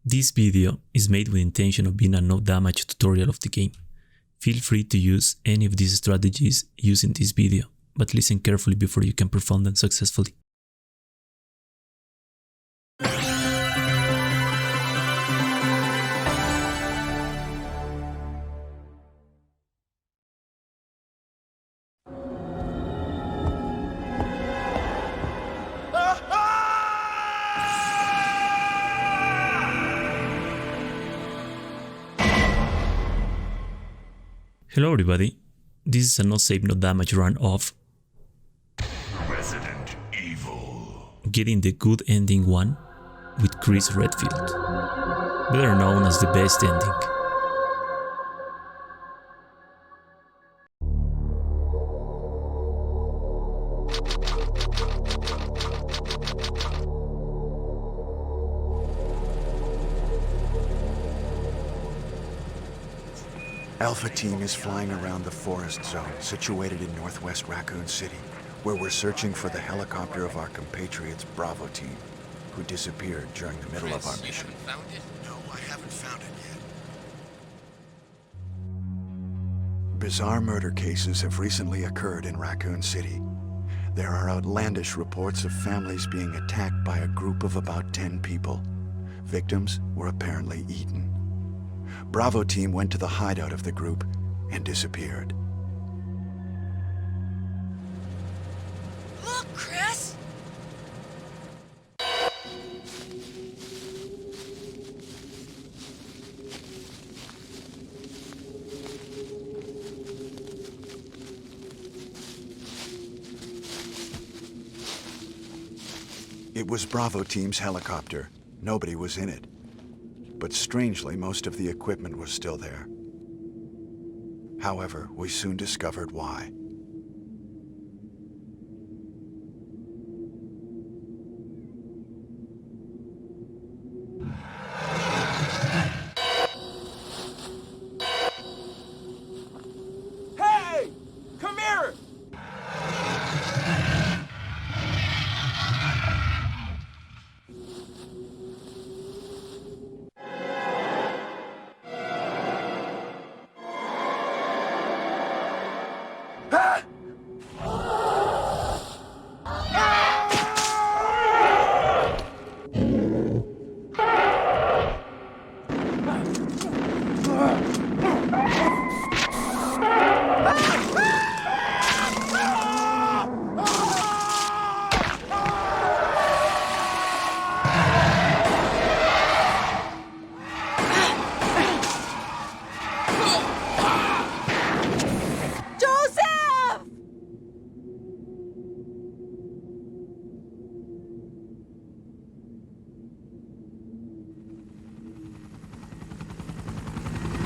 This video is made with the intention of being a no damage tutorial of the game. Feel free to use any of these strategies used in this video, but listen carefully before you can perform them successfully. Hello everybody, this is a no save no damage run of Resident Evil. Getting the Good Ending 1 with Chris Redfield, better known as the best ending. Alpha Team is flying around the forest zone situated in northwest Raccoon City, where we're searching for the helicopter of our compatriots Bravo Team, who disappeared during the middle of our mission. You haven't found it? No, I haven't found it yet. Bizarre murder cases have recently occurred in Raccoon City. There are outlandish reports of families being attacked by a group of about 10 people. Victims were apparently eaten. Bravo Team went to the hideout of the group and disappeared. Look, Chris! It was Bravo Team's helicopter. Nobody was in it. But strangely, most of the equipment was still there. However, we soon discovered why. Hey! Come here!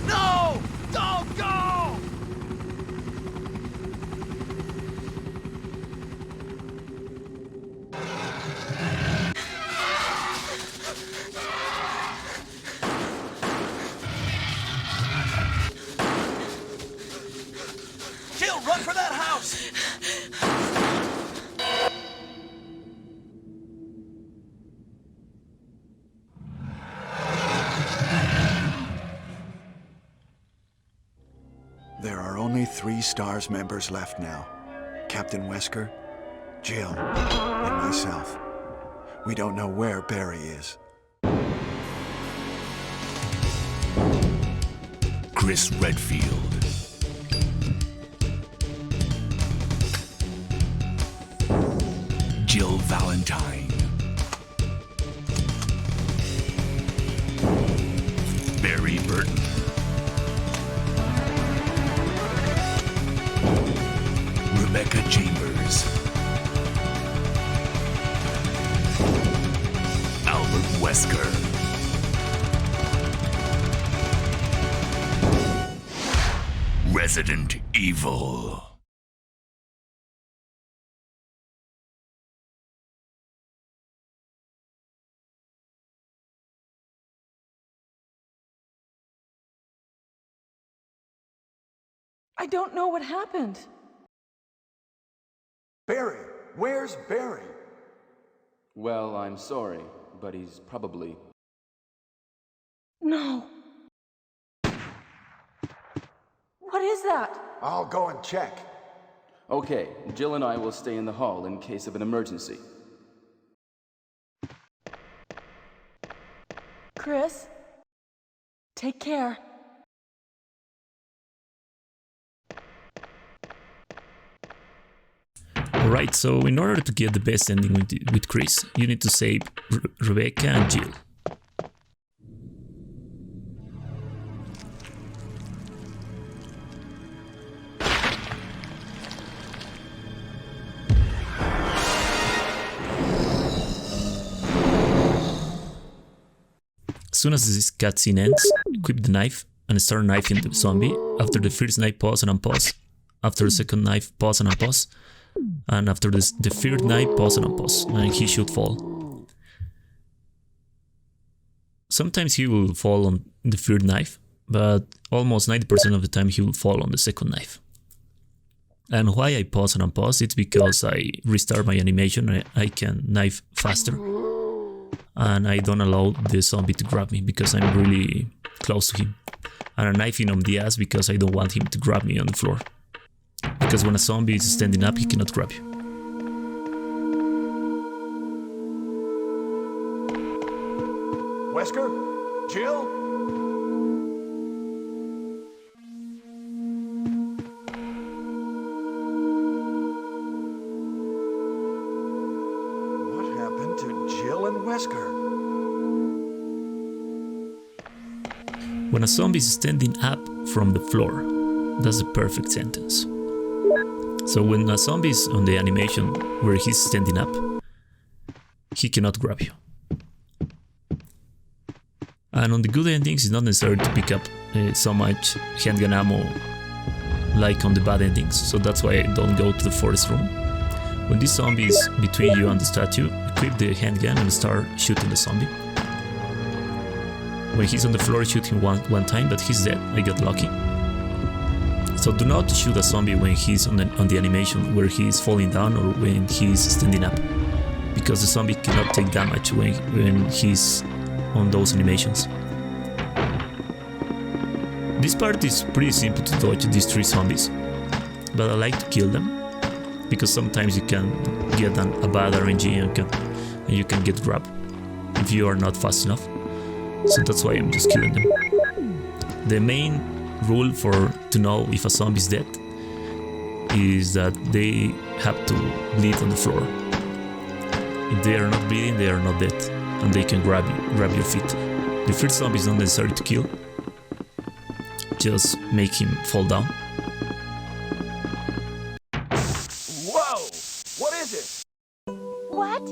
No! Don't go! Jill, run for that house! There are only 3 STARS members left now. Captain Wesker, Jill, and myself. We don't know where Barry is. Chris Redfield. Jill Valentine. Barry Burton. Rebecca Chambers. Albert Wesker. Resident Evil. I don't know what happened. Barry! Where's Barry? Well, I'm sorry, but he's probably No. What is that? I'll go and check. Okay, Jill and I will stay in the hall in case of an emergency. Chris? Take care. Alright, so in order to get the best ending with Chris, you need to save Rebecca and Jill. As soon as this cutscene ends, equip the knife and start knifing the zombie. After the first knife, pause and unpause. After the second knife, pause and unpause. And after the third knife, pause and unpause. And he should fall. Sometimes he will fall on the third knife, but almost 90% of the time he will fall on the second knife. And why I pause and unpause, it's because I restart my animation, I can knife faster. And I don't allow the zombie to grab me because I'm really close to him. And I'm knifing on the ass because I don't want him to grab me on the floor. Because when a zombie is standing up, he cannot grab you. Wesker? Jill? What happened to Jill and Wesker? When a zombie is standing up from the floor, that's the perfect sentence. So when a zombie is on the animation where he's standing up, he cannot grab you. And on the good endings, it's not necessary to pick up so much handgun ammo like on the bad endings, so that's why I don't go to the forest room. When this zombie is between you and the statue, equip the handgun and start shooting the zombie. When he's on the floor, shoot him one time, but he's dead. I got lucky. So do not shoot a zombie when he's on the animation where he's falling down or when he's standing up, because the zombie cannot take damage when he's on those animations. This part is pretty simple to dodge these 3 zombies, but I like to kill them, because sometimes you can get a bad RNG and you can get grabbed if you are not fast enough. So that's why I'm just killing them. The main rule to know if a zombie is dead is that they have to bleed on the floor. If they are not bleeding, they are not dead, and they can grab your feet. The first zombie is not necessary to kill, just make him fall down. Whoa! What is it? What?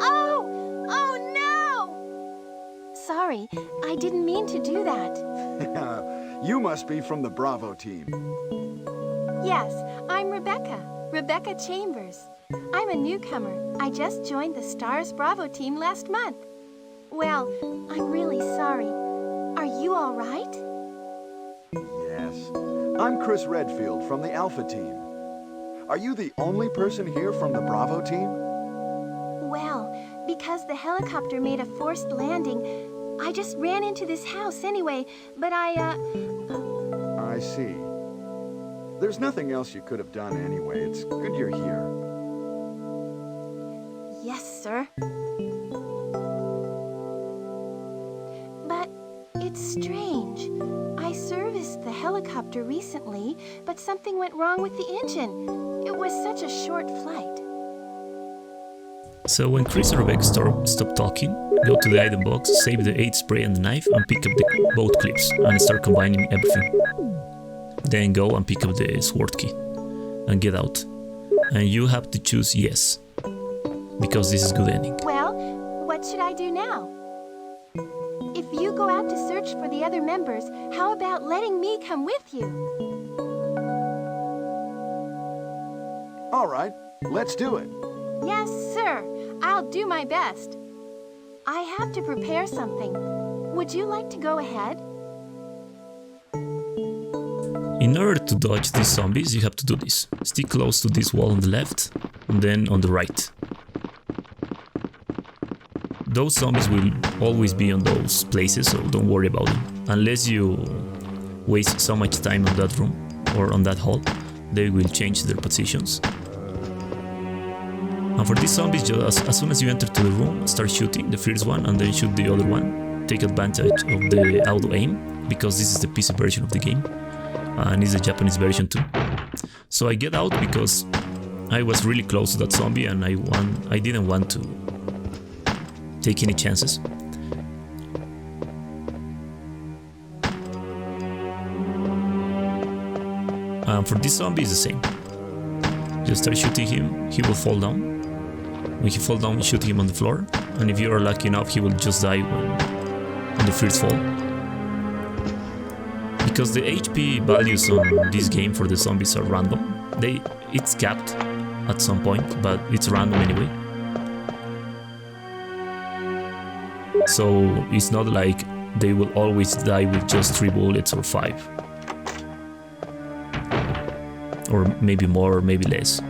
Oh no! Sorry, I didn't mean to do that. You must be from the Bravo team. Yes, I'm Rebecca Chambers. I'm a newcomer. I just joined the Stars Bravo team last month. Well, I'm really sorry. Are you all right? Yes. I'm Chris Redfield from the Alpha team. Are you the only person here from the Bravo team? Well, because the helicopter made a forced landing, I just ran into this house anyway, but I see. There's nothing else you could have done anyway. It's good you're here. Yes, sir. But it's strange. I serviced the helicopter recently, but something went wrong with the engine. It was such a short flight. So when Chris and Rebecca stop talking, go to the item box, save the 8 spray and the knife, and pick up both clips and start combining everything. Then go and pick up the sword key and get out. And you have to choose yes, because this is good ending. Well, what should I do now? If you go out to search for the other members, how about letting me come with you? All right, let's do it. Yes, sir. I'll do my best. I have to prepare something. Would you like to go ahead? In order to dodge these zombies, you have to do this. Stick close to this wall on the left, and then on the right. those zombies will always be on those places, so don't worry about them. Unless you waste so much time on that room or on that hall, they will change their positions. And for these zombies, just as soon as you enter to the room, start shooting the first one and then shoot the other one. Take advantage of the auto aim, because this is the PC version of the game and it's the Japanese version too. So I get out because I was really close to that zombie and I didn't want to take any chances. For this zombie it's the same. Just start shooting him, he will fall down. When he falls down, shoot him on the floor, and if you are lucky enough, he will just die on the first fall. Because the HP values on this game for the zombies are random. It's capped at some point, but it's random anyway. So it's not like they will always die with just 3 bullets or 5. Or maybe more, or maybe less.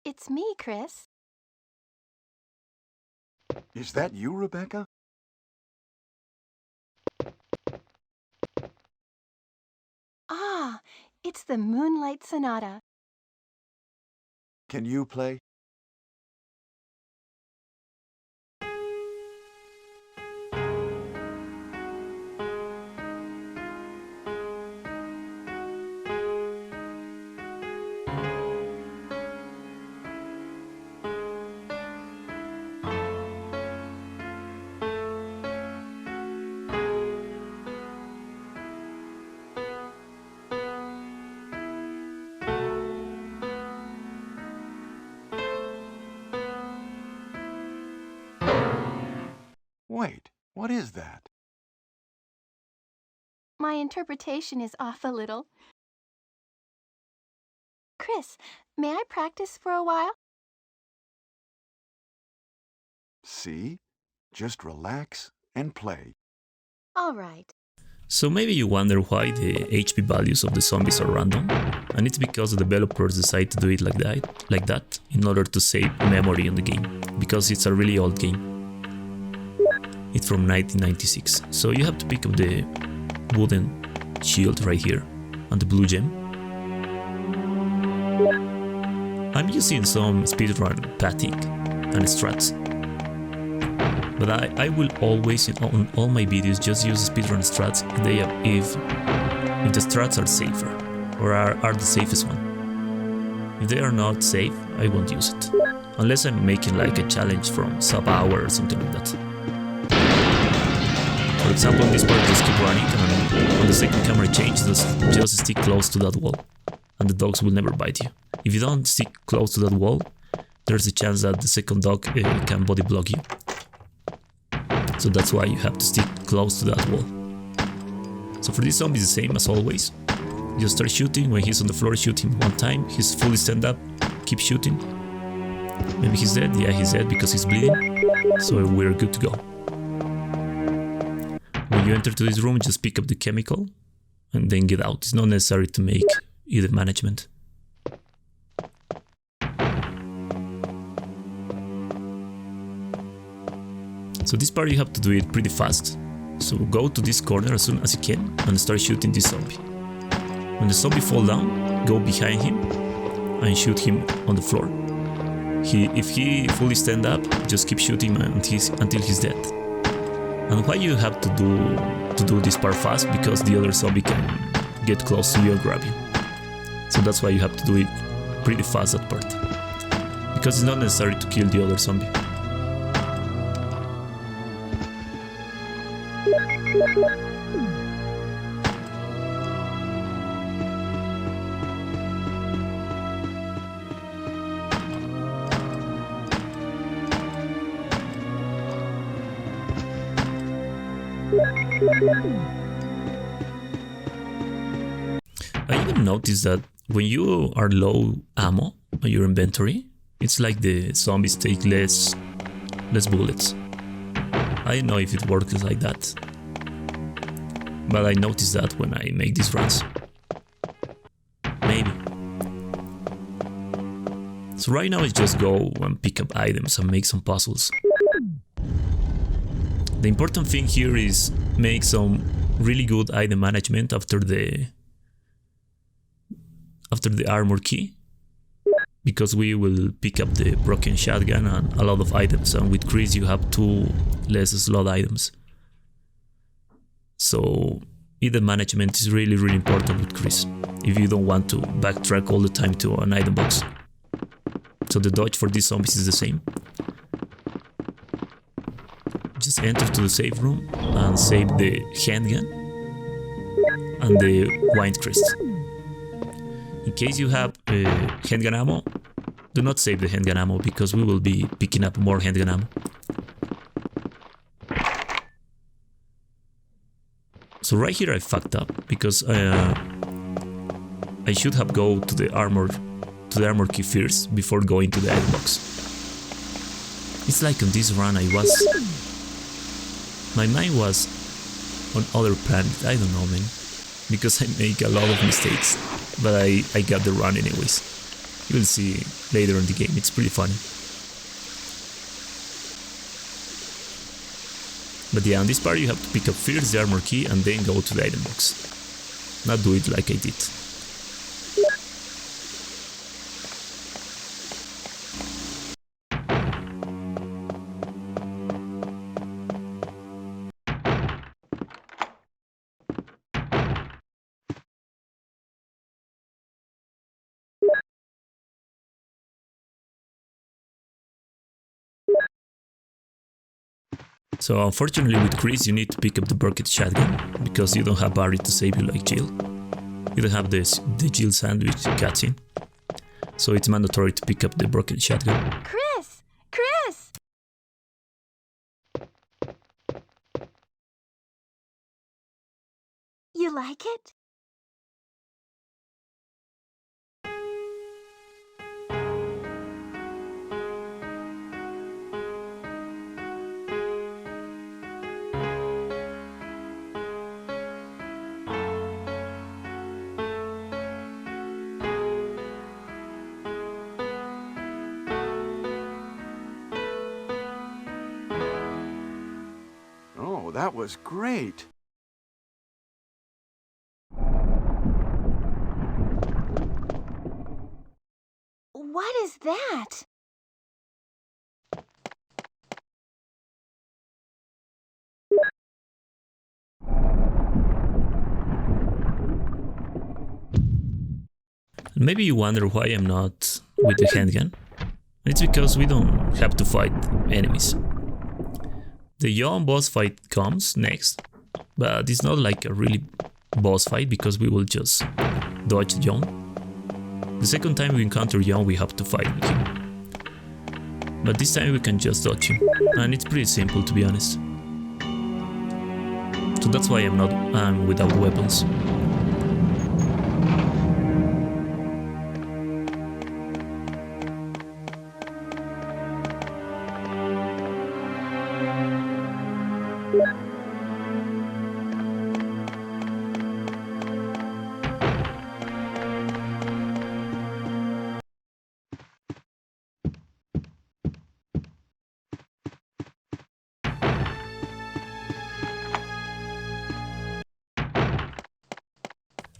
It's me, Chris. Is that you, Rebecca? Ah, it's the Moonlight Sonata. Can you play? Wait, what is that? My interpretation is off a little. Chris, may I practice for a while? See? Just relax and play. All right. So maybe you wonder why the HP values of the zombies are random, and it's because the developers decide to do it like that in order to save memory on the game, because it's a really old game. It's from 1996, so you have to pick up the wooden shield right here and the blue gem. I'm using some speedrun padding and strats, but I will always on all my videos just use speedrun strats if the strats are safer or are the safest one. If they are not safe, I won't use it, unless I'm making like a challenge from sub-hour or something like that. For example, in this part, just keep running, and on the second camera change, just stick close to that wall, and the dogs will never bite you. If you don't stick close to that wall, there's a chance that the second dog can body block you. So that's why you have to stick close to that wall. So for this zombie, it's the same as always. Just start shooting. When he's on the floor, shoot him 1 time. He's fully stand up, keep shooting. Maybe he's dead. Yeah, he's dead because he's bleeding. So we're good to go. When you enter to this room, just pick up the chemical and then get out. It's not necessary to make either management. So this part you have to do it pretty fast. So go to this corner as soon as you can and start shooting this zombie. When the zombie falls down, go behind him and shoot him on the floor. If he fully stand up, just keep shooting until he's dead. And why you have to do this part fast? Because the other zombie can get close to you and grab you. So that's why you have to do it pretty fast, that part. Because it's not necessary to kill the other zombie. I even noticed that when you are low ammo on your inventory, it's like the zombies take less bullets. I don't know if it works like that, but I noticed that when I make these runs. Maybe. So right now I just go and pick up items and make some puzzles. The important thing here is make some really good item management after the armor key, because we will pick up the broken shotgun and a lot of items, and with Chris you have 2 less slot items. So item management is really important with Chris, if you don't want to backtrack all the time to an item box. So the dodge for these zombies is the same. Just enter to the save room and save the handgun and the wine crest. In case you have handgun ammo, do not save the handgun ammo, because we will be picking up more handgun ammo. So right here I fucked up, because I should have go to the armor key first before going to the item box. It's like on this run my mind was on other planet, I don't know, man, because I make a lot of mistakes, but I got the run anyways. You will see later in the game, it's pretty funny. But yeah, on this part you have to pick up first the armor key and then go to the item box. Not do it like I did. So unfortunately with Chris you need to pick up the broken shotgun, because you don't have Barry to save you like Jill. You don't have the Jill sandwich cutscene, so it's mandatory to pick up the broken shotgun. Chris! Chris! You like it? Oh, that was great. What is that? Maybe you wonder why I'm not with the handgun. It's because we don't have to fight enemies. The Yawn boss fight comes next, but it's not like a really boss fight, because we will just dodge Yawn. The second time we encounter Yawn we have to fight with him. But this time we can just dodge him, and it's pretty simple, to be honest. So that's why I'm without weapons.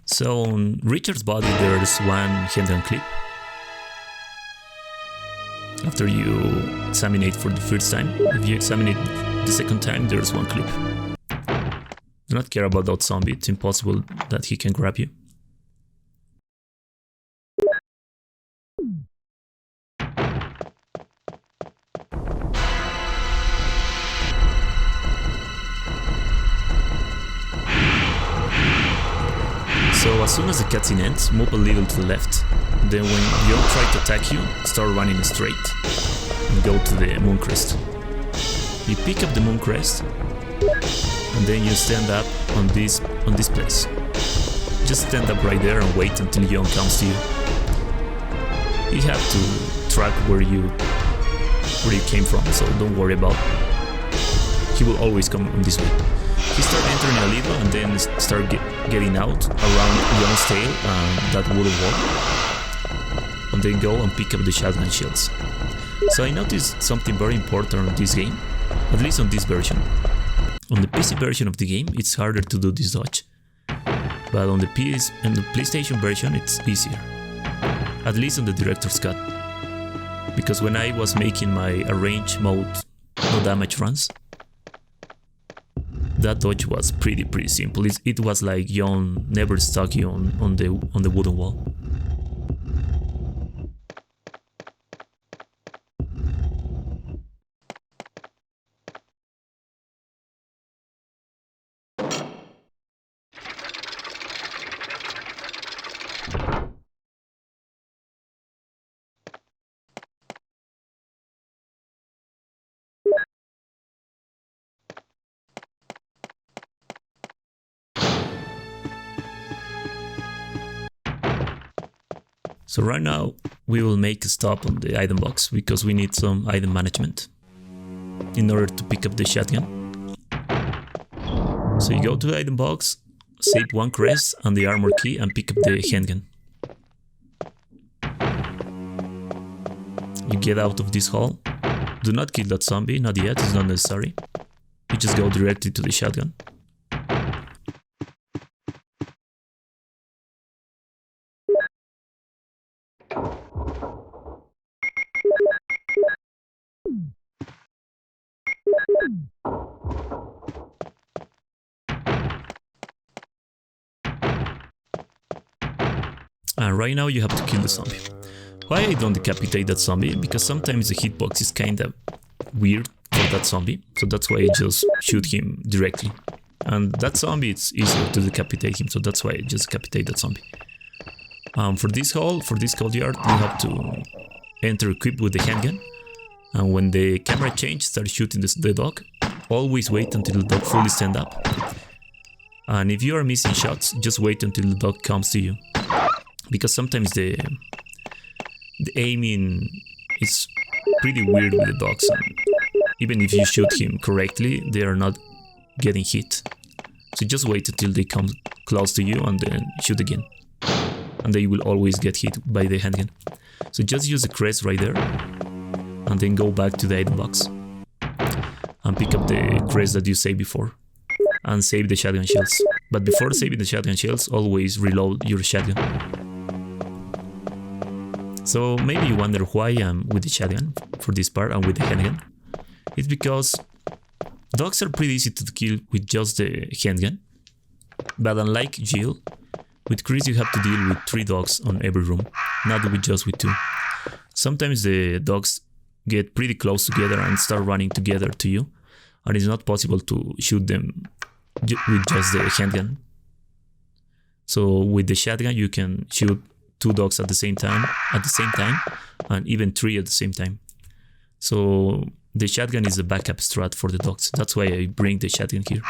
So on Richard's body there's one handgun clip. After you examine it for the first time, if you examine it the second time, there's one clip. Do not care about that zombie, it's impossible that he can grab you. So as soon as the cutscene ends, move a little to the left. Then when Yawn tries to attack you, start running straight and go to the moon crest. You pick up the moon crest and then you stand up on this place. Just stand up right there and wait until Yawn comes to you. You have to track where you came from, so don't worry about it. He will always come on this way. He start entering a little and then start getting out around Yawn's tail and that wooden wall, and then go and pick up the shotgun shells. So I noticed something very important on this game, at least on this version. On the PC version of the game, it's harder to do this dodge, but on the PlayStation version, it's easier. At least on the director's cut, because when I was making my arrange mode no damage runs, that dodge was pretty simple. It was like Yawn never stuck you on the wooden wall. So right now we will make a stop on the item box because we need some item management in order to pick up the shotgun. So you go to the item box, save one crest and the armor key and pick up the handgun. You get out of this hall. Do not kill that zombie, not yet, it's not necessary. You just go directly to the shotgun. And right now you have to kill the zombie. Why I don't decapitate that zombie? Because sometimes the hitbox is kinda weird for that zombie, so that's why I just shoot him directly. And that zombie, it's easier to decapitate him, so that's why I just decapitate that zombie. For this courtyard, you have to enter equipped with the handgun, and when the camera changes, start shooting the dog. Always wait until the dog fully stand up. And if you are missing shots, just wait until the dog comes to you. Because sometimes the aiming is pretty weird with the dogs, and even if you shoot him correctly, they are not getting hit. So just wait until they come close to you and then shoot again. And they will always get hit by the handgun. So just use the crest right there, and then go back to the item box and pick up the crest that you saved before, and save the shotgun shells. But before saving the shotgun shells, always reload your shotgun. So maybe you wonder why I'm with the shotgun for this part and with the handgun. It's because dogs are pretty easy to kill with just the handgun, but unlike Jill, with Chris you have to deal with 3 dogs on every room, not with just with 2. Sometimes the dogs get pretty close together and start running together to you, and it's not possible to shoot them with just the handgun. So with the shotgun you can shoot 2 dogs at the same time, and even 3 at the same time. So the shotgun is a backup strat for the dogs. That's why I bring the shotgun here.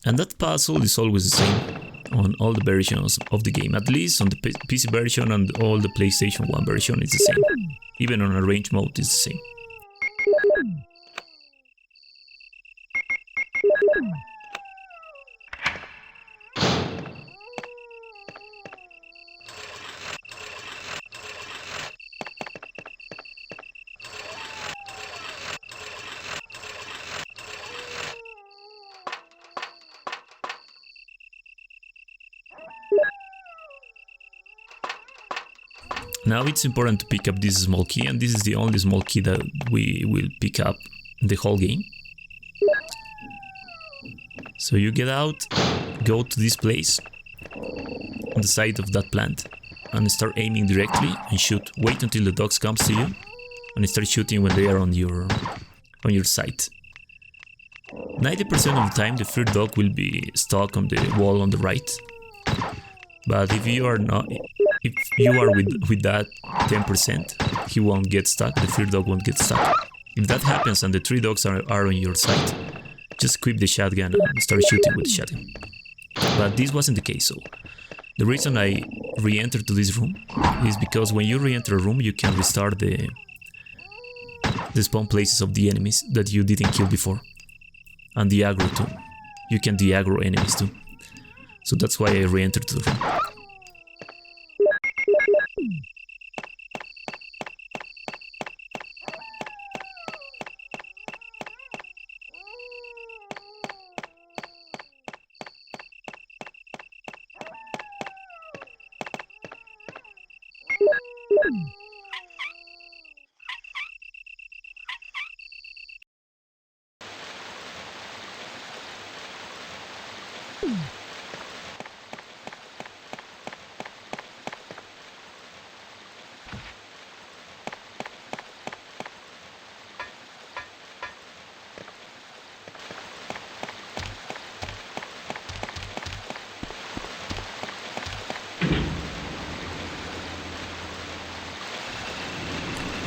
And that puzzle is always the same on all the versions of the game, at least on the PC version and all the PlayStation 1 version is the same. Even on arrange mode is the same. Now it's important to pick up this small key, and this is the only small key that we will pick up in the whole game. So you get out, go to this place on the side of that plant and start aiming directly and shoot. Wait until the dogs comes to you and start shooting when they are on your sight. 90% of the time the third dog will be stuck on the wall on the right. But if you are with that 10%, he won't get stuck, the third dog won't get stuck. If that happens and the 3 dogs are on your side, just equip the shotgun and start shooting with the shotgun. But this wasn't the case, so the reason I re-entered to this room is because when you re-enter a room, you can restart the spawn places of the enemies that you didn't kill before. And the aggro too. You can de-aggro enemies too. So that's why I re-entered to the room.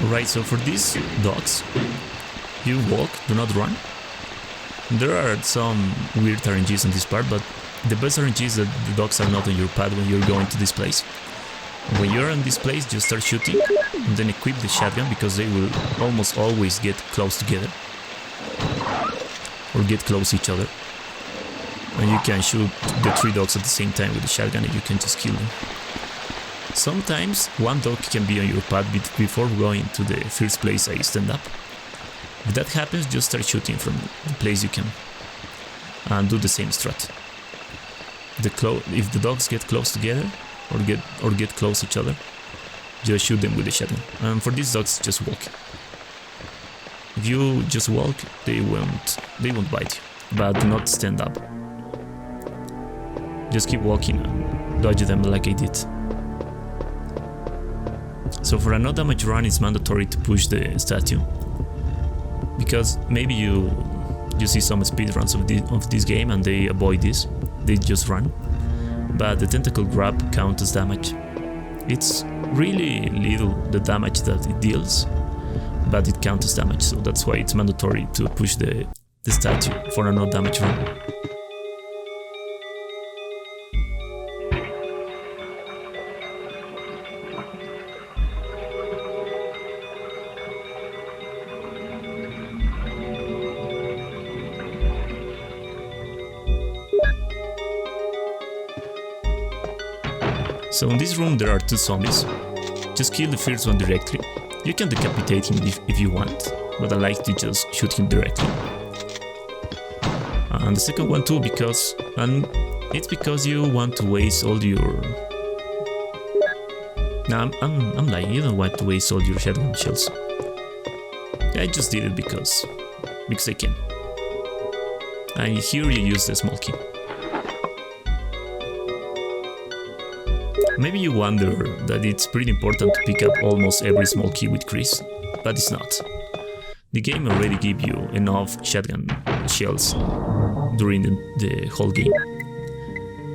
Alright, so for these dogs, you walk, do not run. There are some weird RNGs on this part, but the best RNG is that the dogs are not on your path when you're going to this place. When you're in this place, just start shooting, and then equip the shotgun, because they will almost always get close together. Or get close to each other. And you can shoot the 3 dogs at the same time with the shotgun and you can just kill them. Sometimes one dog can be on your path before going to the first place I stand up. If that happens, just start shooting from the place you can. And do the same strat. If the dogs get close together, or get close to each other, just shoot them with the shotgun. And for these dogs, just walk. If you just walk, they won't bite you. But do not stand up. Just keep walking and dodge them like I did. So for a no damage run, it's mandatory to push the statue. Because maybe you see some speedruns of this game and they avoid this. They just run. But the tentacle grab counts as damage. It's really little the damage that it deals, but it counts as damage, so that's why it's mandatory to push the statue for a no damage run. So in this room there are 2 zombies. Just kill the first one directly. You can decapitate him if you want, but I like to just shoot him directly. And the second one too, because you want to waste all your... No, I'm lying, you don't want to waste all your shotgun shells. I just did it because I can. And here you use the small key. Maybe you wonder that it's pretty important to pick up almost every small key with Chris, but it's not. The game already gives you enough shotgun shells during the whole game,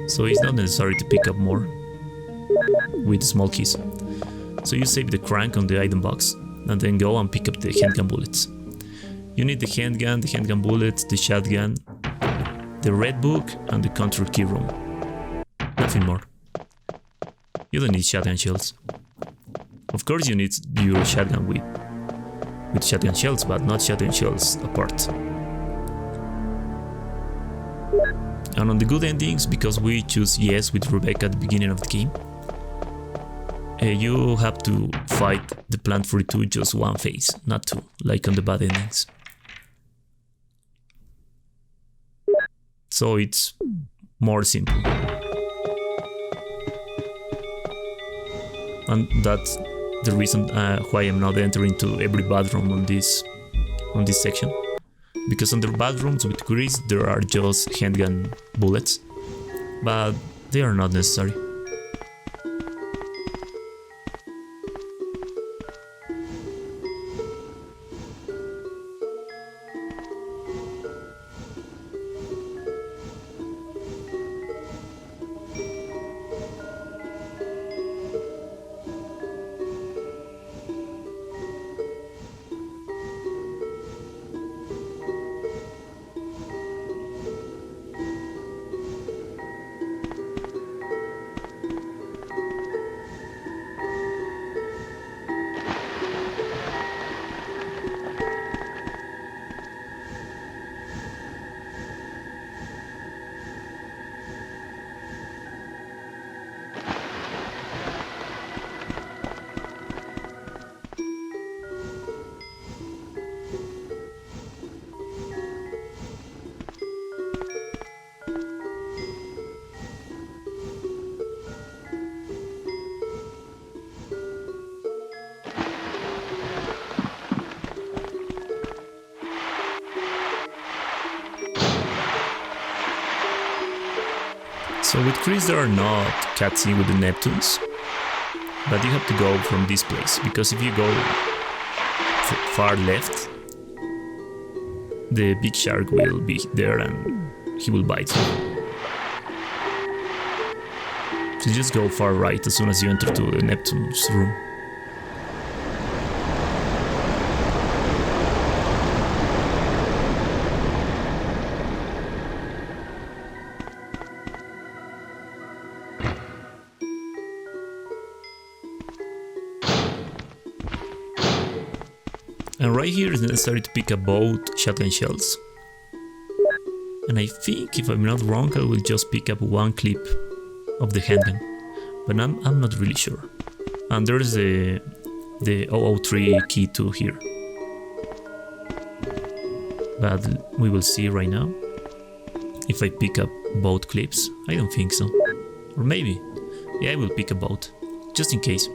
so it's not necessary to pick up more with small keys. So you save the crank on the item box and then go and pick up the handgun bullets. You need the handgun bullets, the shotgun, the red book and the control key room. Nothing more. You don't need shotgun shells. Of course you need your shotgun with shotgun shells, but not shotgun shells apart. And on the good endings, because we choose yes with Rebecca at the beginning of the game, you have to fight the Plant 42 just one phase, not 2, like on the bad endings. So it's more simple. And that's the reason why I'm not entering to every bathroom on this section. Because on the bathrooms with Chris there are just handgun bullets. but they are not necessary. So with Chris there are not cutscenes with the Neptunes, but you have to go from this place, because if you go far left, the big shark will be there and he will bite you. So just go far right as soon as you enter to the Neptune's room. And right here is necessary to pick up both shotgun shells. And I think, if I'm not wrong, I will just pick up one clip of the handgun. But I'm not really sure. And there's the 003 key too here. But we will see right now if I pick up both clips. I don't think so. Or maybe. Yeah, I will pick up both, just in case.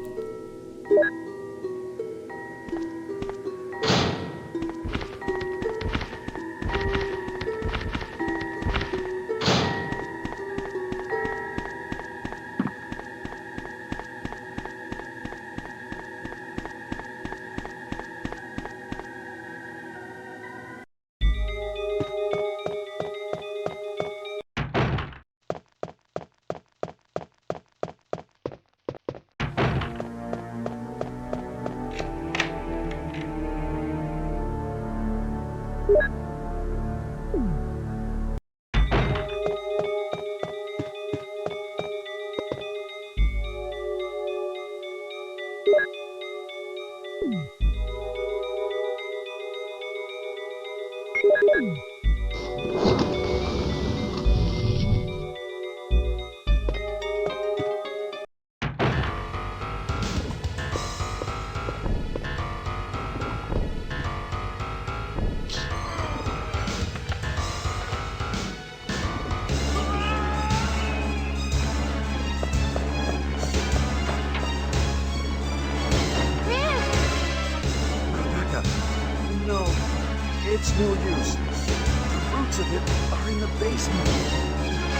It's no use. The roots of it are in the basement.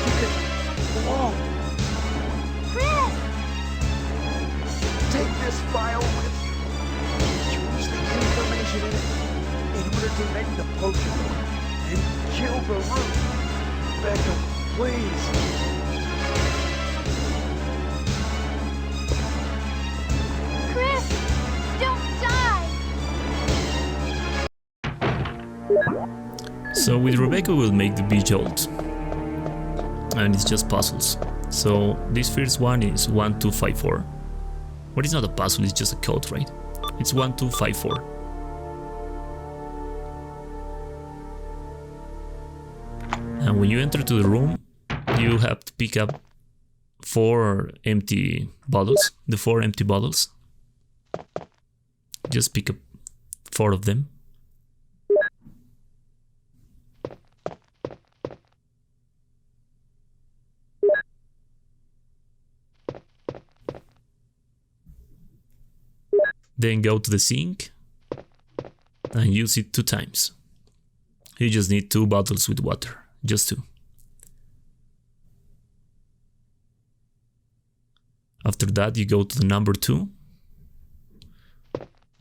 You could blow. Chris! Take this file with you. Use the information in it in order to make the potion and kill the root. Becca, please. Chris! Don't die! So with Rebecca we'll make the V-Jolt. And it's just puzzles. So this first one is 1254. But it's not a puzzle, it's just a code, right? It's 1254. And when you enter to the room, you have to pick up 4 empty bottles. The 4 empty bottles. Just pick up 4 of them. Then go to the sink and use it 2 times. You just need 2 bottles with water, just 2. After that, you go to the number 2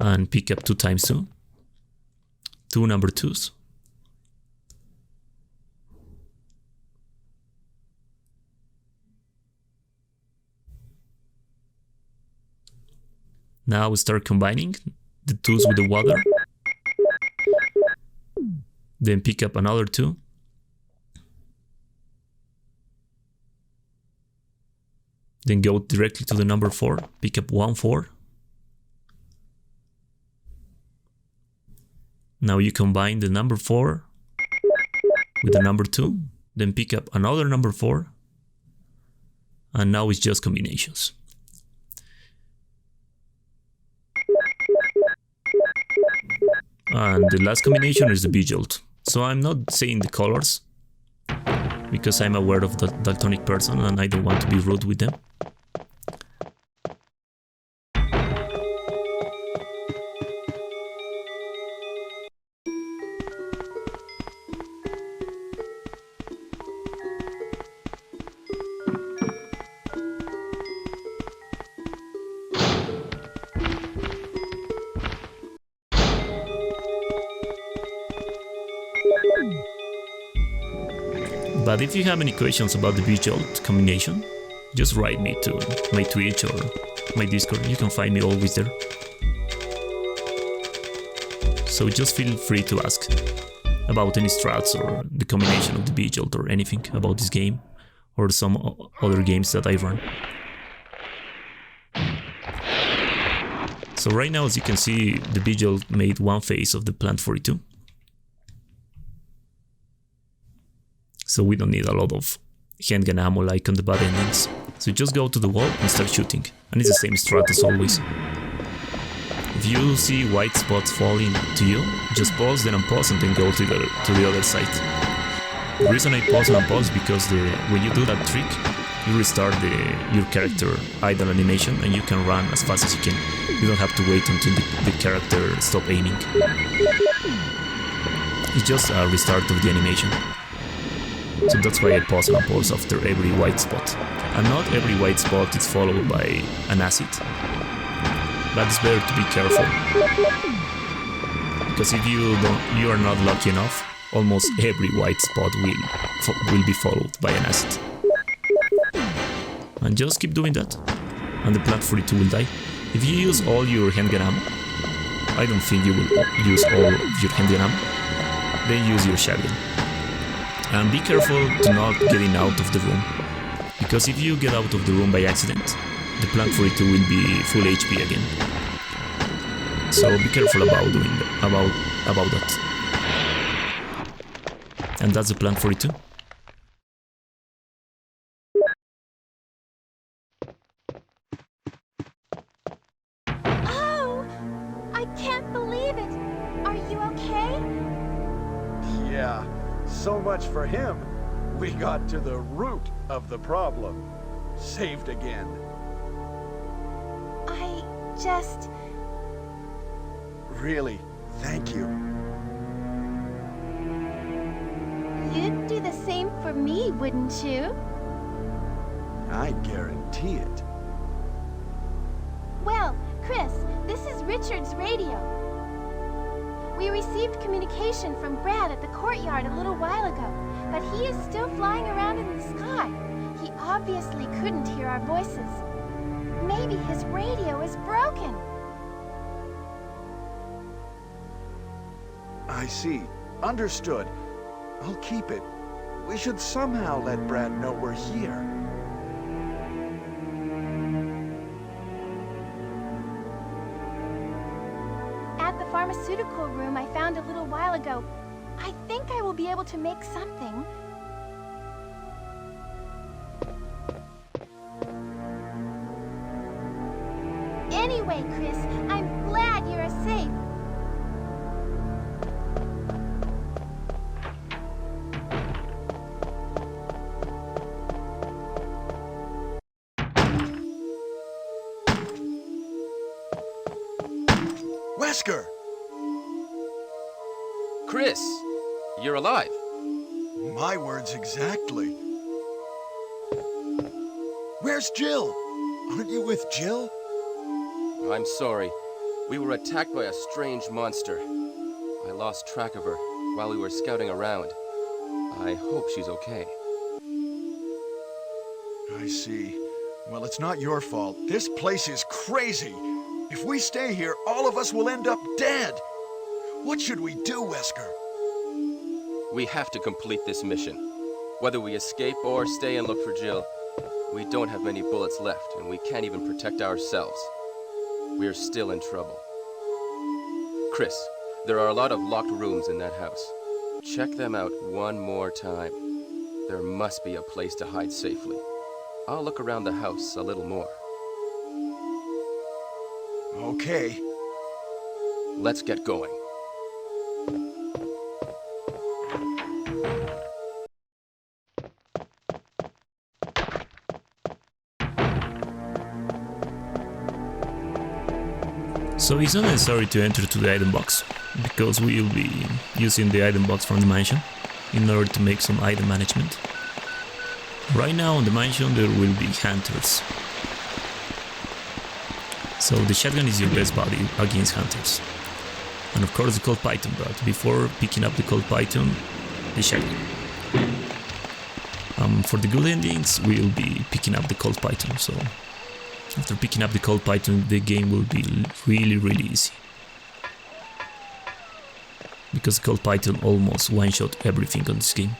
and pick up 2 times 2. 2 number 2s. Now we start combining the 2s with the water. Then pick up another 2. Then go directly to the number 4. Pick up 1 4. Now you combine the number 4 with the number 2. Then pick up another number 4. And now it's just combinations. And the last combination is the V-Jolt. So I'm not saying the colors, because I'm aware of the daltonic person and I don't want to be rude with them. But if you have any questions about the V-Jolt combination, just write me to my Twitch or my Discord. You can find me always there. So just feel free to ask about any strats or the combination of the V-Jolt or anything about this game or some other games that I run. So right now, as you can see, the V-Jolt made one phase of the Plant 42. So we don't need a lot of handgun ammo like on the bad endings. So just go to the wall and start shooting. And it's the same strat as always. If you see white spots falling to you, just pause, then unpause, and then go to the other side. The reason I pause and unpause is because when you do that trick, you restart your character idle animation and you can run as fast as you can. You don't have to wait until the character stops aiming. It's just a restart of the animation. So that's why I pause and unpause after every white spot. And not every white spot is followed by an acid. But it's better to be careful. Because if you are not lucky enough, almost every white spot will be followed by an acid. And just keep doing that. And the Plant 42 will die. If you use all your handgun ammo, I don't think you will use all of your handgun ammo, then use your shotgun. And be careful to not getting out of the room, because if you get out of the room by accident, the Plant 42 will be full HP again. So be careful about doing that, about that. And that's the Plant 42. Oh, I can't believe it. Are you okay? Yeah. So much for him. We got to the root of the problem. Saved again. I just... Really, thank you. You'd do the same for me, wouldn't you? I guarantee it. Well, Chris, this is Richard's radio. We received communication from Brad at the courtyard a little while ago, but he is still flying around in the sky. He obviously couldn't hear our voices. Maybe his radio is broken. I see. Understood. I'll keep it. We should somehow let Brad know we're here. At the pharmaceutical room I found a little while ago, I think I will be able to make something. Anyway, Chris, I'm glad you're safe. Wesker! Chris, you're alive. My words exactly. Where's Jill? Aren't you with Jill? I'm sorry. We were attacked by a strange monster. I lost track of her while we were scouting around. I hope she's okay. I see. Well, it's not your fault. This place is crazy. If we stay here, all of us will end up dead. What should we do, Wesker? We have to complete this mission. Whether we escape or stay and look for Jill, we don't have many bullets left, and we can't even protect ourselves. We're still in trouble. Chris, there are a lot of locked rooms in that house. Check them out one more time. There must be a place to hide safely. I'll look around the house a little more. Okay. Let's get going. So it's not necessary to enter to the item box, because we will be using the item box from the mansion in order to make some item management. Right now on the mansion there will be hunters. So the shotgun is your best buddy against hunters. And of course the Colt Python, but before picking up the Colt Python, the shotgun. For the good endings we'll be picking up the Colt Python, so after picking up the Colt Python the game will be really easy. Because the Colt Python almost one-shot everything on this game.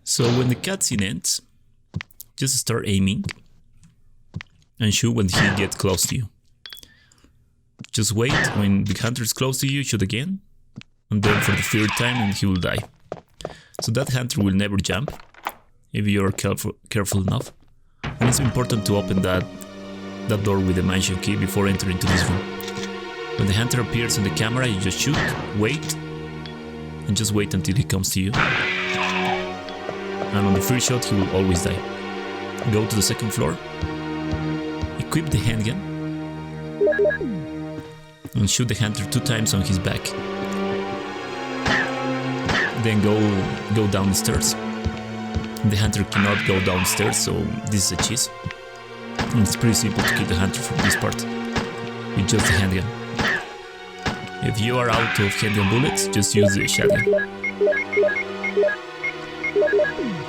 So when the cutscene ends, just start aiming and shoot when he gets close to you. Just wait, when the hunter is close to you, shoot again, and then for the third time and he will die. So that hunter will never jump, if you are careful enough. And it's important to open that door with the mansion key before entering into this room. When the hunter appears on the camera, you just shoot, wait, and just wait until he comes to you. And on the first shot he will always die. Go to the second floor, equip the handgun, and shoot the hunter 2 times on his back. Then go down the stairs. The hunter cannot go downstairs, so this is a cheese. And it's pretty simple to kill the hunter from this part, with just the handgun. If you are out of handgun bullets, just use the shotgun.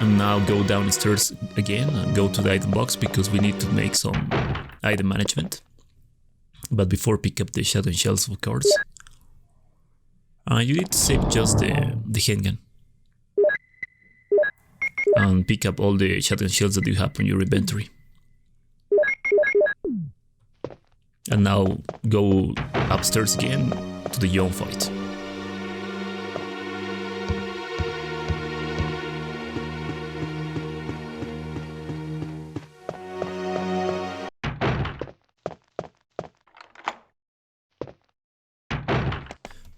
And now go down the stairs again and go to the item box, because we need to make some item management. But before, pick up the shotgun shells, of course. You need to save just the handgun. And pick up all the shotgun shells that you have on your inventory. And now go upstairs again to the Yawn fight.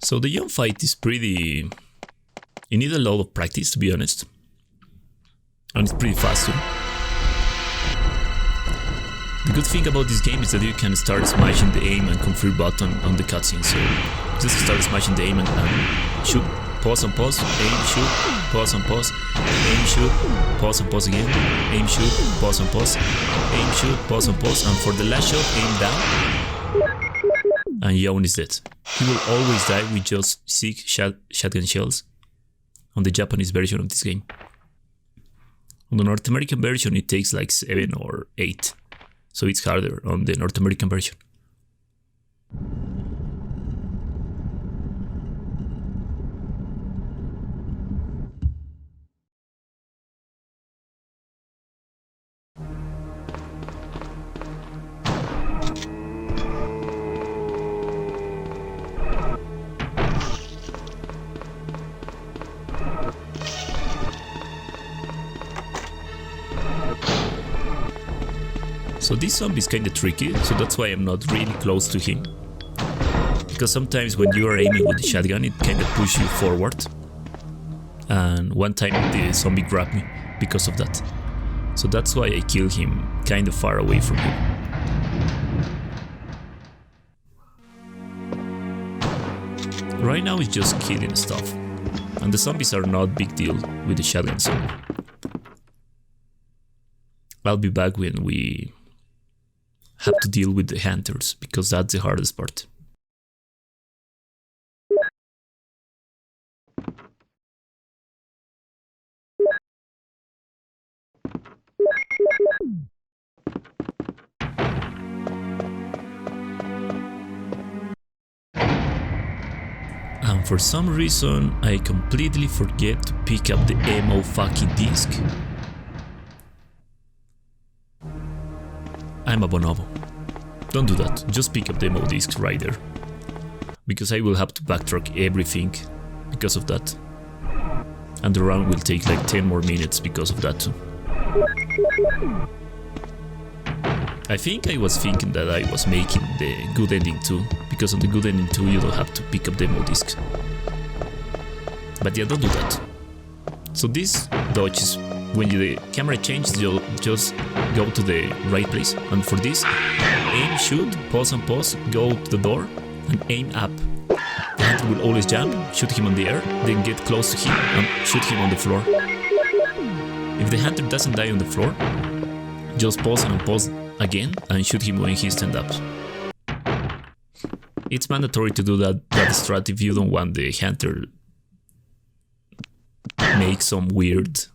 So the Yawn fight is pretty... You need a lot of practice, to be honest. And it's pretty fast too. The good thing about this game is that you can start smashing the aim and confirm button on the cutscene. So just start smashing the aim and shoot, pause and pause, aim, shoot, pause and pause, aim, shoot, pause and pause again, aim, shoot, pause and pause, aim, shoot, pause and pause, and for the last shot, aim down. And Yawn is dead. He will always die with just 6 shotgun shells on the Japanese version of this game. On the North American version it takes like 7 or 8, so it's harder on the North American version. So this zombie is kinda tricky, so that's why I'm not really close to him. Because sometimes when you are aiming with the shotgun, it kinda pushes you forward. And one time the zombie grabbed me because of that. So that's why I kill him kinda far away from him. Right now it's just killing stuff. And the zombies are not big deal with the shotgun, so I'll be back when we have to deal with the hunters, because that's the hardest part. And for some reason, I completely forget to pick up the ammo fucking disc. I'm a bonobo. Don't do that, just pick up the ammo disc right there. Because I will have to backtrack everything because of that. And the round will take like 10 more minutes because of that too. I think I was thinking that I was making the good ending too, because on the good ending too you don't have to pick up the demo disc. But yeah, don't do that. So this dodge is when the camera changes, you'll just go to the right place, and for this, aim, shoot, pause and pause, go to the door and aim up. The hunter will always jump, shoot him on the air, then get close to him and shoot him on the floor. If the hunter doesn't die on the floor, just pause and unpause again and shoot him when he stands up. It's mandatory to do that strat if you don't want the hunter make some weird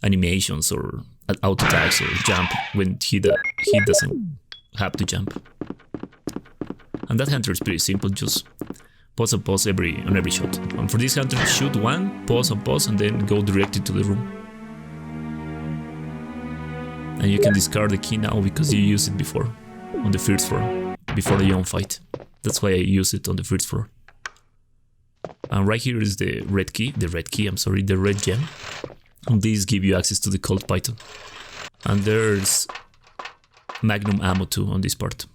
animations or auto attacks or jump when he doesn't have to jump. And that hunter is pretty simple, just pause and pause on every shot. And for this hunter, shoot one, pause and pause, and then go directly to the room. And you can discard the key now because you used it before, on the first floor, before the Yawn fight. That's why I use it on the first floor. And right here is the red gem. And these give you access to the Colt Python. And there's Magnum ammo too on this part.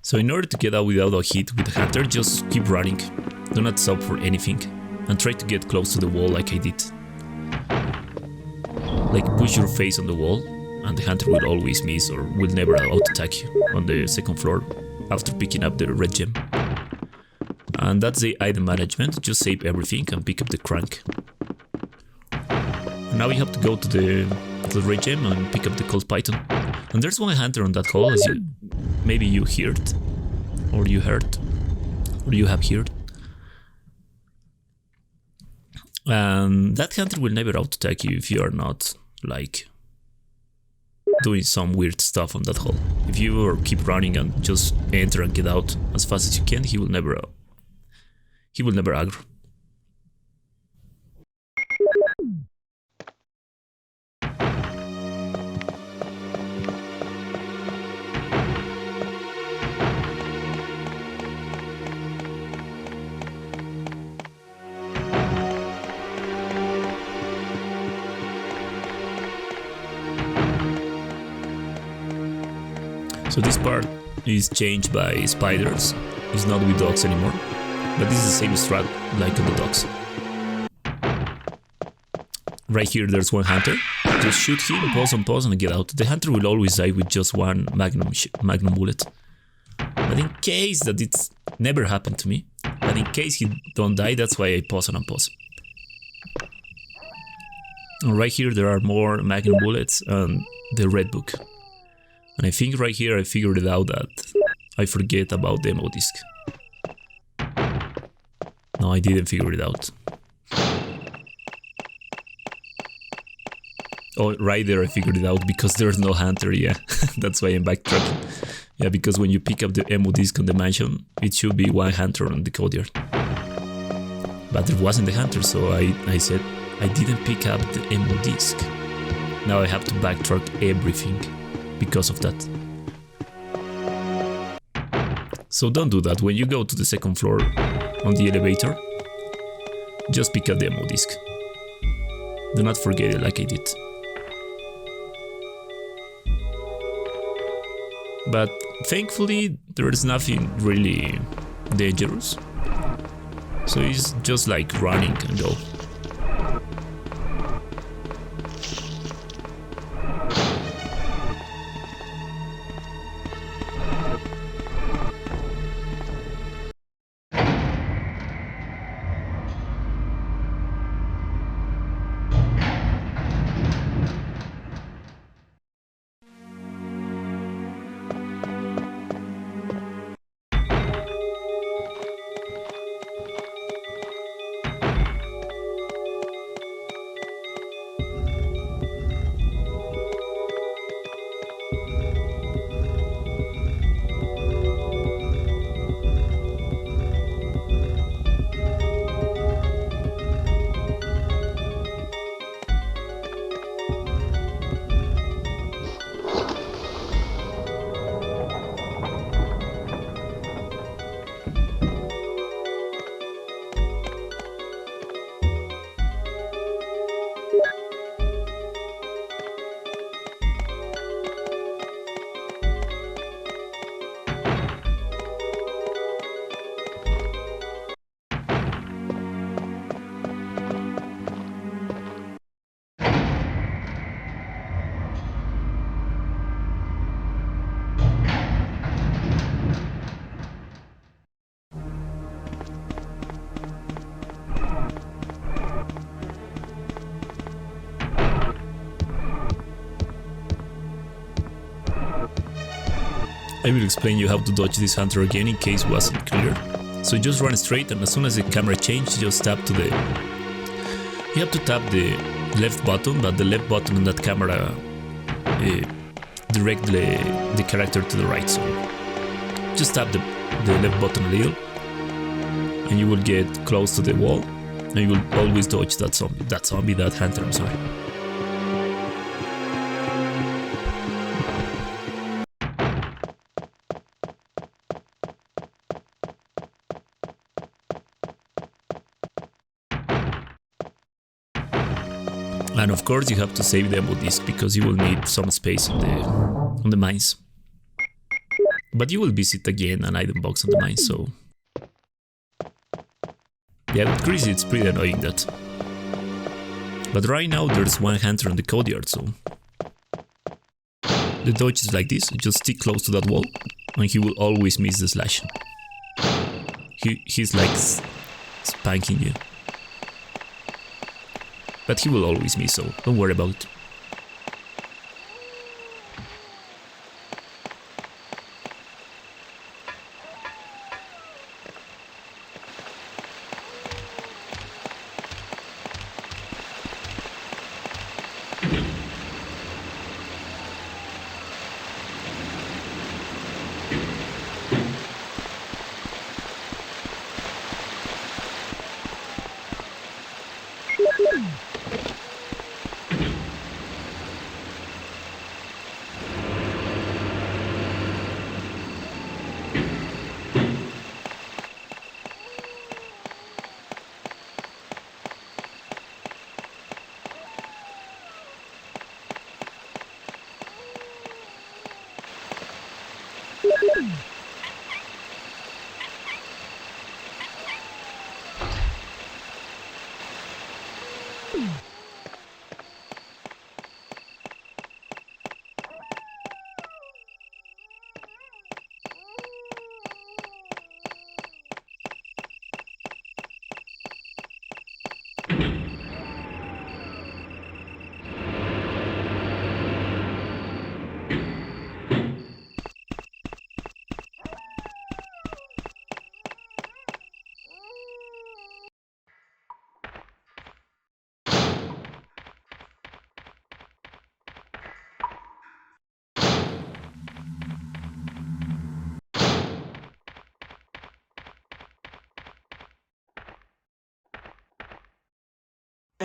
So in order to get out without a hit with the hunter, just keep running. Do not stop for anything. And try to get close to the wall like I did. Like push your face on the wall and the hunter will always miss or will never auto-attack you on the second floor after picking up the red gem. And that's the item management, just save everything and pick up the crank. And now we have to go to the red gem and pick up the Colt Python. And there's one hunter on that hole, as maybe you heard, or you heard, or you have heard. And that hunter will never auto-attack you if you are not, like, doing some weird stuff on that hole. If you keep running and just enter and get out as fast as you can, he will never aggro. So this part is changed by spiders, it's not with dogs anymore, but this is the same strat like on the dogs. Right here there's one hunter, just shoot him, pause and get out. The hunter will always die with just one magnum bullet. But in case that it's never happened to me, but in case he don't die, that's why I pause and unpause. And right here there are more magnum bullets and the red book. And I think right here I figured it out that I forget about the ammo disc. No, I didn't figure it out. Oh, right there I figured it out because there's no hunter, yeah. That's why I'm backtracking. Yeah, because when you pick up the ammo disc on the mansion, it should be one hunter on the courtyard. But there wasn't the hunter, so I said I didn't pick up the ammo disc. Now I have to backtrack everything because of that. So don't do that. When you go to the second floor on the elevator, just pick up the ammo disc. Do not forget it like I did. But thankfully there is nothing really dangerous. So it's just like running and go. I will explain you how to dodge this hunter again in case it wasn't clear. So just run straight, and as soon as the camera changes, just tap to the... You have to tap the left button, but the left button on that camera direct the character to the right, so just tap the left button a little and you will get close to the wall and you will always dodge that hunter, I'm sorry. And of course you have to save the ammo disc because you will need some space on the mines. But you will visit again an item box on the mines, so... Yeah, with Chris it's pretty annoying that. But right now there's one hunter on the courtyard, so... The dodge is like this, just stick close to that wall and he will always miss the slash. He's like spanking you. But he will always miss, so don't worry about it.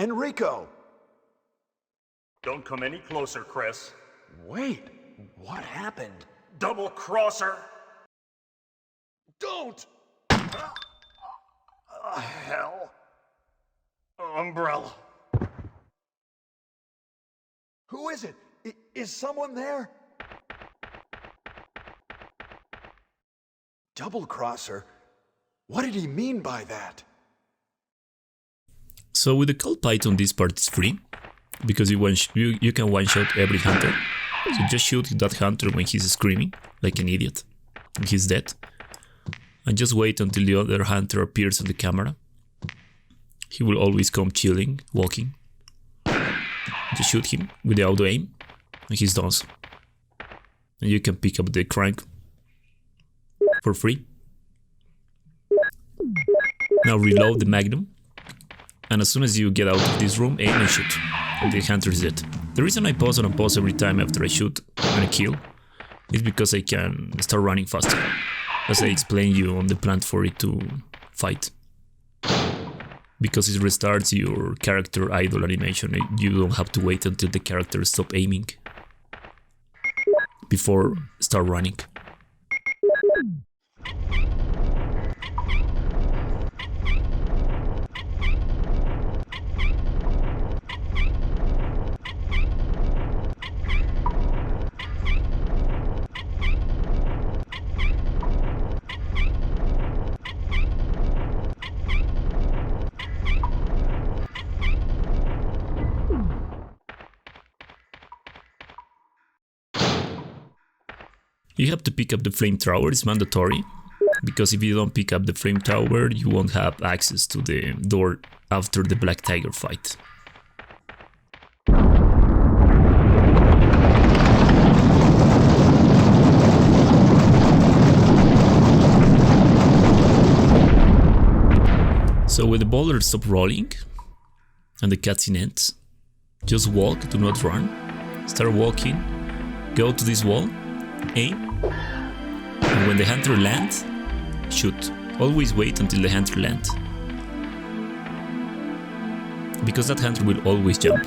Enrico! Don't come any closer, Chris. Wait, what happened? Double crosser! Don't! Hell. Umbrella. Who is it? Is someone there? Double crosser? What did he mean by that? So with the Cold Python, this part is free, because you can one-shot every hunter. So just shoot that hunter when he's screaming, like an idiot, and he's dead. And just wait until the other hunter appears on the camera. He will always come chilling, walking. Just shoot him with the auto-aim, and he's done. And you can pick up the crank for free. Now reload the Magnum, and as soon as you get out of this room, aim and shoot, and the hunter is dead. The reason I pause and unpause every time after I shoot and I kill is because I can start running faster, as I explained you on the plan for it to fight. Because it restarts your character idle animation, you don't have to wait until the character stops aiming before start running. You have to pick up the flamethrower, it's mandatory, because if you don't pick up the flamethrower, you won't have access to the door after the Black Tiger fight. So when the boulder stops rolling and the cutscene ends, just walk, do not run. Start walking, go to this wall, aim, and when the hunter lands, shoot. Always wait until the hunter lands, because that hunter will always jump.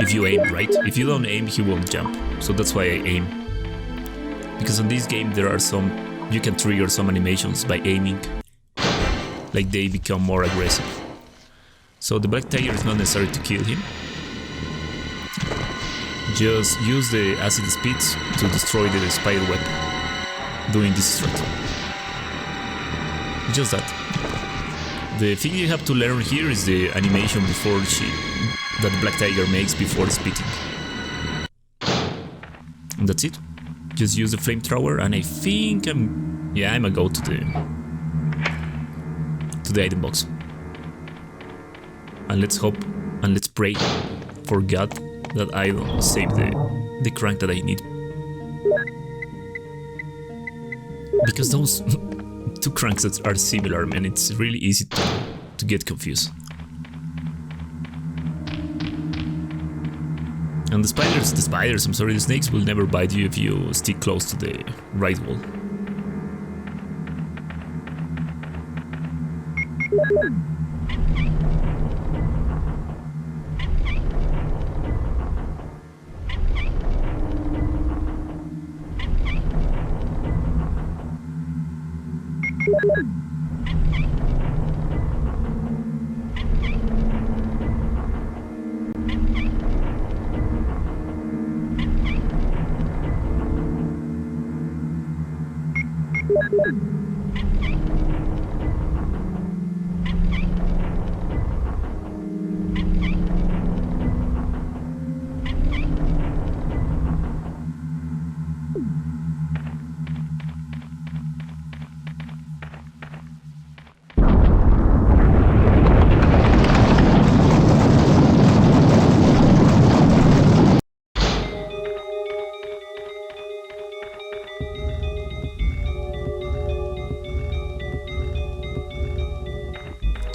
If you aim, right? If you don't aim, he won't jump. So that's why I aim. Because in this game there are you can trigger some animations by aiming, like they become more aggressive. So the Black Tiger is not necessary to kill him. Just use the acid speeds to destroy the spider web doing this strat. Just that. The thing you have to learn here is the animation that Black Tiger makes before spitting. And that's it. Just use the flamethrower, and I think I'm gonna go to the item box. And let's hope and let's pray for God that I don't save the crank that I need. Because those two cranks are similar, man, it's really easy to get confused. And the snakes will never bite you if you stick close to the right wall.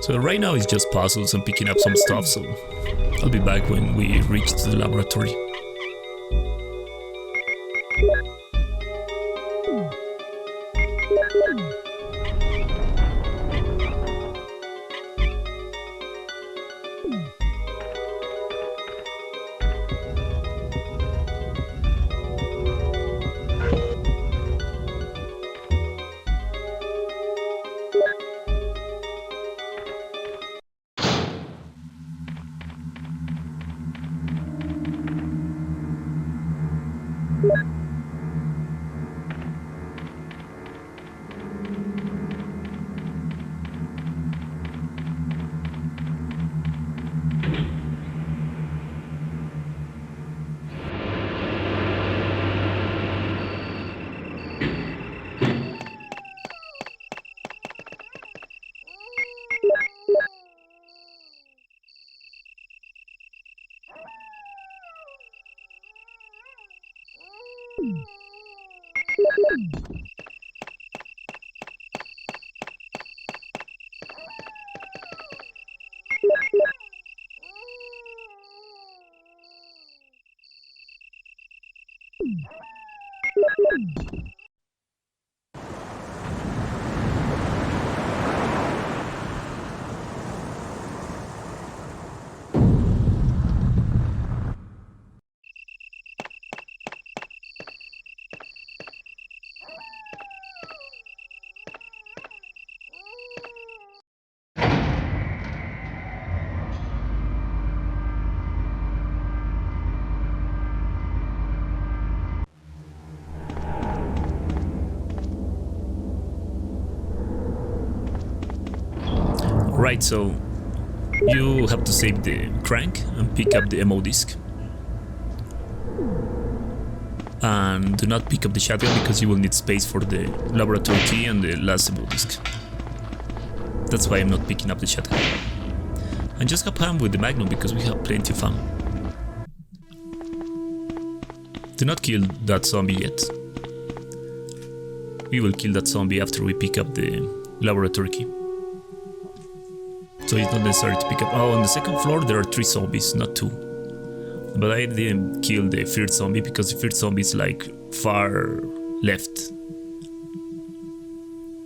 So right now it's just puzzles and picking up some stuff, so I'll be back when we reach to the laboratory. Right, so you have to save the crank and pick up the ammo disc. And do not pick up the shotgun because you will need space for the laboratory key and the last ammo disc. That's why I'm not picking up the shotgun. And just have fun with the Magnum because we have plenty of fun. Do not kill that zombie yet. We will kill that zombie after we pick up the laboratory key. So it's not necessary to pick up... Oh, on the second floor there are 3 zombies, not 2. But I didn't kill the third zombie because the third zombie is like far left.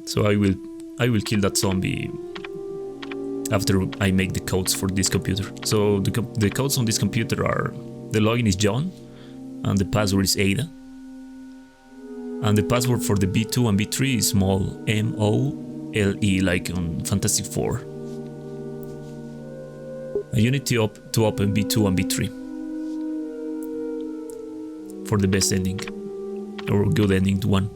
So I will kill that zombie after I make the codes for this computer. So the codes on this computer are... The login is John and the password is Ada. And the password for the B2 and B3 is small MOLE, like on Fantastic Four. And you need to open B2 and B3 for the best ending, or good ending to one.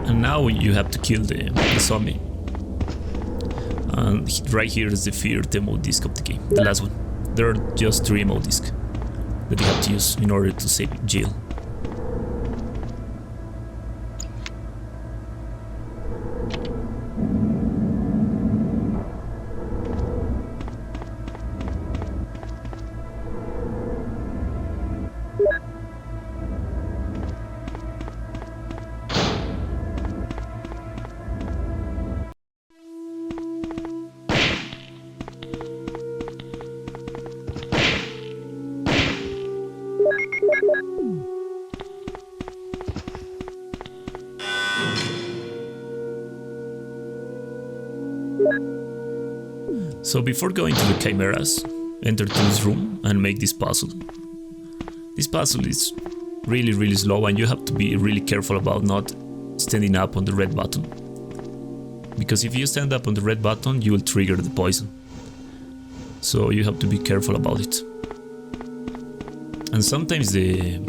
And now you have to kill the zombie. And right here is the third ammo disc of the game, the last one. There are just 3 ammo discs that you have to use in order to save Jill. So before going to the Chimeras, enter to this room and make this puzzle. This puzzle is really slow and you have to be really careful about not standing up on the red button. Because if you stand up on the red button, you will trigger the poison. So you have to be careful about it. And sometimes the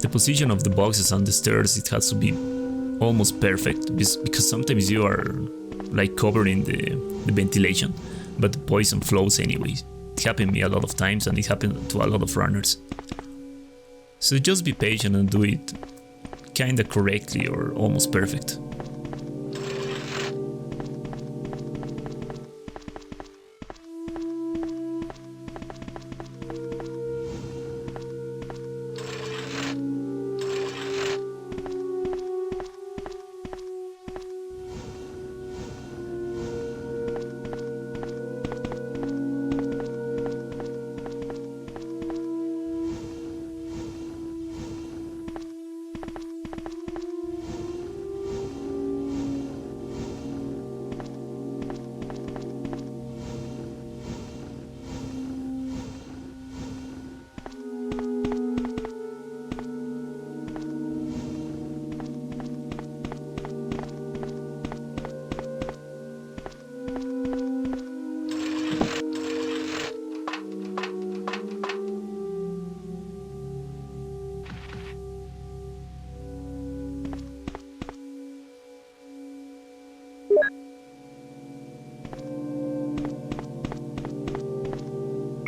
position of the boxes on the stairs, it has to be almost perfect, because sometimes you are like covering the ventilation, but the poison flows anyways. It happened to me a lot of times and it happened to a lot of runners. So just be patient and do it kinda correctly or almost perfect.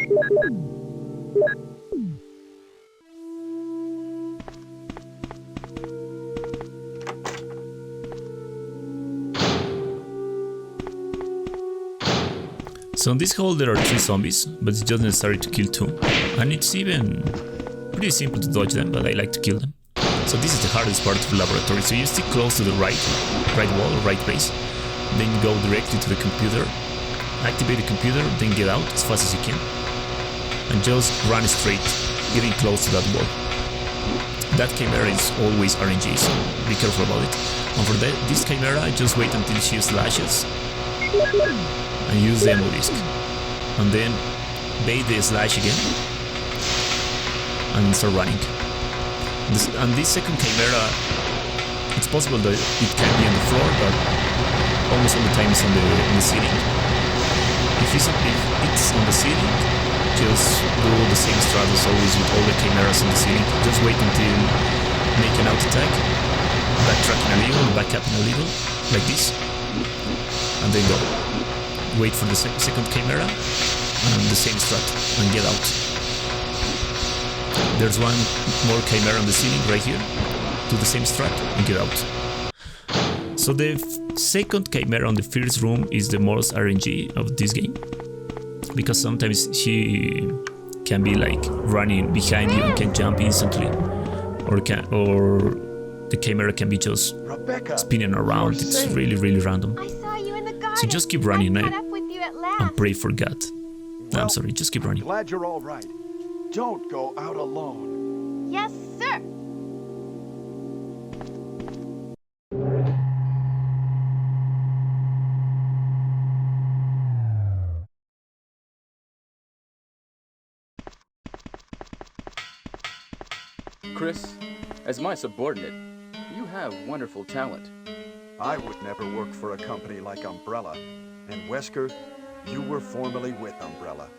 So in this hole there are 3 zombies, but it's just necessary to kill 2. And it's even pretty simple to dodge them, but I like to kill them. So this is the hardest part of the laboratory. So you stick close to the right wall or right base, then you go directly to the computer, activate the computer, then get out as fast as you can, and just run straight, getting close to that wall. That Chimera is always RNG, so be careful about it. And for this Chimera, just wait until she slashes and use the ammo disc, and then bait the slash again and start running. And this second Chimera, it's possible that it can be on the floor, but almost all the time it's on the ceiling. If it's on the ceiling, just do the same strat as always with all the Chimeras on the ceiling. Just wait until make an auto attack, backtrack in a little, back up in a little, like this, and then go. Wait for the second Chimera, and the same strat, and get out. There's one more Chimera on the ceiling right here. Do the same strat, and get out. So the second Chimera on the first room is the most RNG of this game, because sometimes she can be like running behind you and can jump instantly, or the Chimera can be just Rebecca, spinning around. It's really, really random. I saw you in the garden. So just keep running, I caught up with you at last. and pray for God. I'm sorry, just keep running. Glad you're all right. Don't go out alone. Yes, sir. Chris, as my subordinate, you have wonderful talent. I would never work for a company like Umbrella. And Wesker, you were formerly with Umbrella.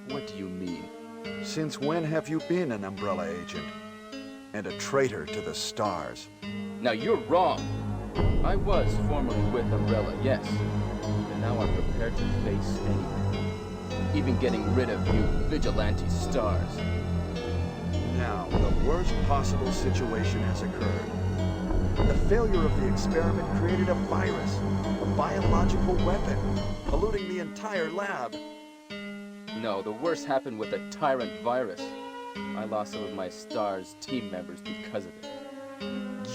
What do you mean? Since when have you been an Umbrella agent? And a traitor to the stars? Now you're wrong. I was formerly with Umbrella, yes. And now I'm prepared to face anything. Even getting rid of you vigilante stars. Now, the worst possible situation has occurred. The failure of the experiment created a virus, a biological weapon, polluting the entire lab. No, the worst happened with the Tyrant virus. I lost some of my STARS team members because of it.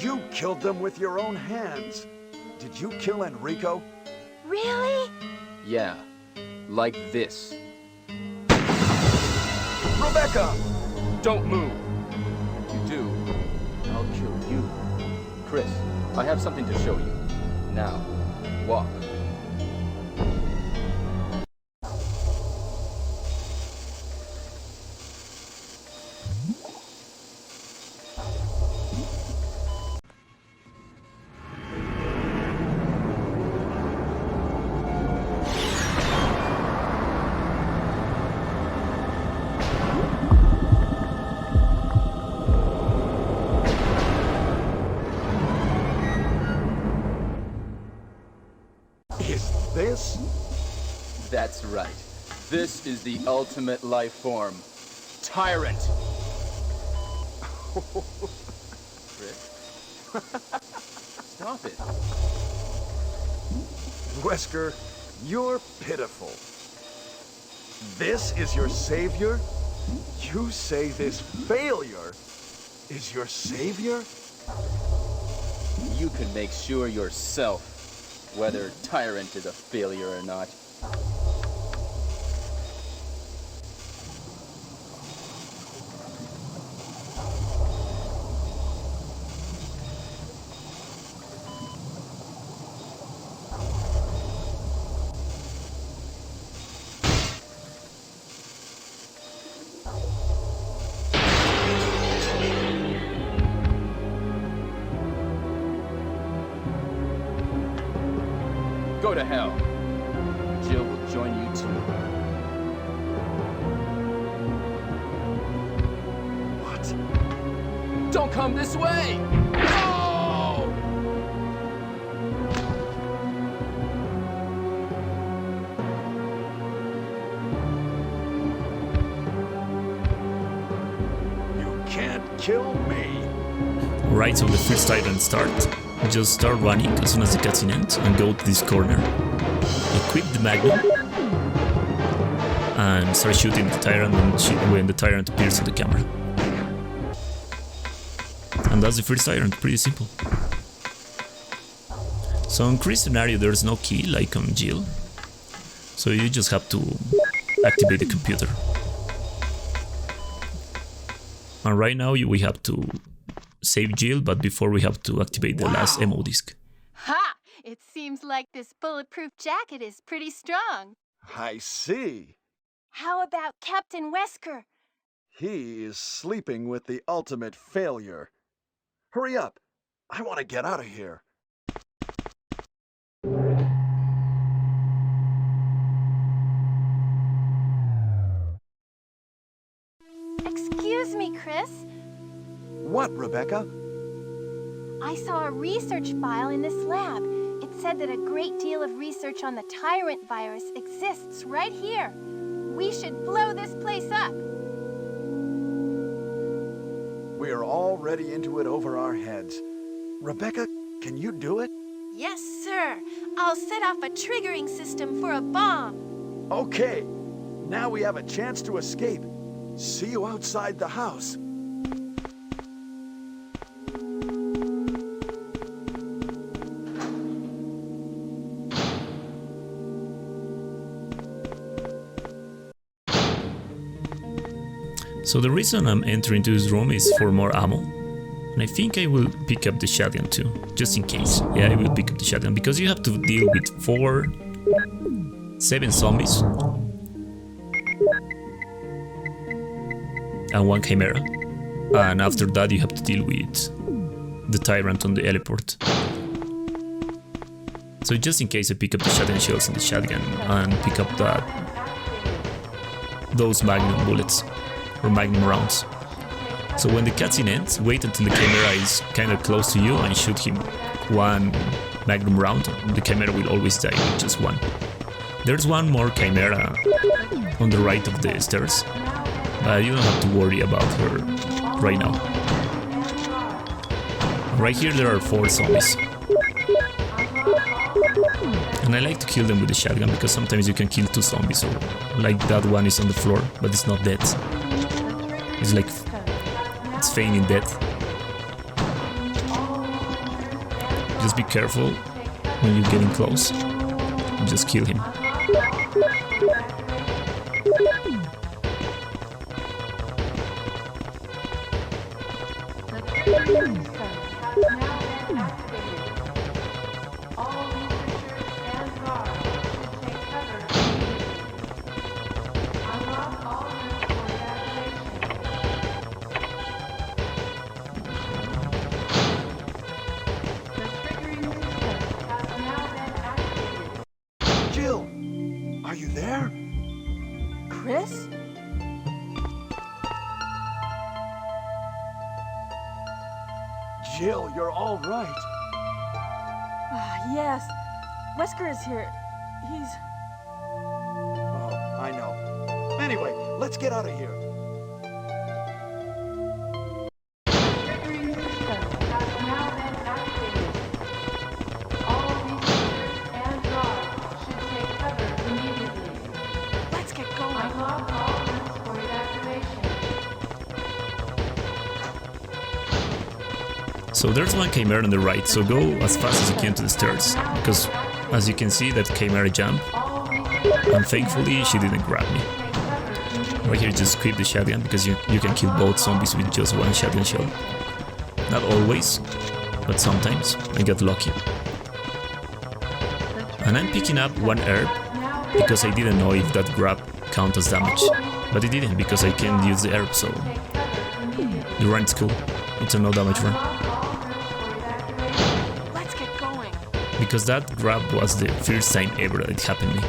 You killed them with your own hands. Did you kill Enrico? Really? Yeah, like this. Rebecca! Don't move! If you do, I'll kill you. Chris, I have something to show you. Now, walk. That's right. This is the ultimate life form. Tyrant! Chris? Stop it. Wesker, you're pitiful. This is your savior? You say this failure is your savior? You can make sure yourself whether Tyrant is a failure or not. Go to hell. Jill will join you too. What? Don't come this way! No! kill me. Right, so the first Tyrant start. Just start running as soon as the cutscene ends and go to this corner. Equip the Magnum and start shooting the Tyrant when the Tyrant appears on the camera. And that's the first Tyrant, pretty simple. So in Chris' scenario there's no key like on Jill, so you just have to activate the computer. And right now we have to save Jill, but before we have to activate the last ammo disc. Ha! It seems like this bulletproof jacket is pretty strong. I see. How about Captain Wesker? He is sleeping with the ultimate failure. Hurry up. I want to get out of here. Excuse me, Chris. What, Rebecca? I saw a research file in this lab. It said that a great deal of research on the Tyrant virus exists right here. We should blow this place up. We are already into it over our heads. Rebecca, can you do it? Yes, sir. I'll set off a triggering system for a bomb. Okay. Now we have a chance to escape. See you outside the house. So the reason I'm entering this room is for more ammo. And I think I will pick up the shotgun too, just in case. Yeah, I will pick up the shotgun, because you have to deal with 7 zombies and 1 Chimera. And after that you have to deal with the Tyrant on the Heliport. So just in case I pick up the shotgun shells and the shotgun and pick up those Magnum bullets or Magnum rounds. So when the cutscene ends, wait until the Chimera is kind of close to you and shoot him 1 Magnum round. The Chimera will always die with just 1. There's 1 more Chimera on the right of the stairs, but you don't have to worry about her right now. Right here there are 4 zombies. And I like to kill them with the shotgun, because sometimes you can kill 2 zombies, or like that one is on the floor, but it's not dead. It's like, it's feigning death. Just be careful when you're getting close, and just kill him. Jill, are you there? Chris? Jill, you're all right. Yes. Wesker is here. He's... Oh, I know. Anyway, let's get out of here. Let's get going. So there's 1 Chimera on the right, so go as fast as you can to the stairs, because as you can see that Chimera jumped, and thankfully she didn't grab me. Right here just equip the shotgun, because you can kill both zombies with just 1 shotgun shell. Not always, but sometimes I got lucky. And I'm picking up 1 herb, because I didn't know if that grab counts as damage, but it didn't, because I can't use the herb, so the run is cool. It's a no damage run. Because that grab was the first time ever that it happened to me.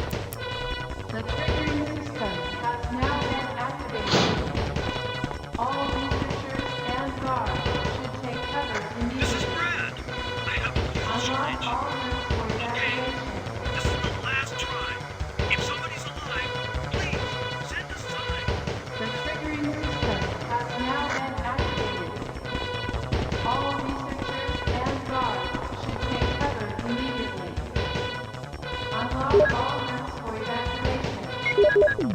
This is Brad. I have a flashlight. Okay, this is the last try. If somebody's alive, please send a sign. The triggering system has now been activated. There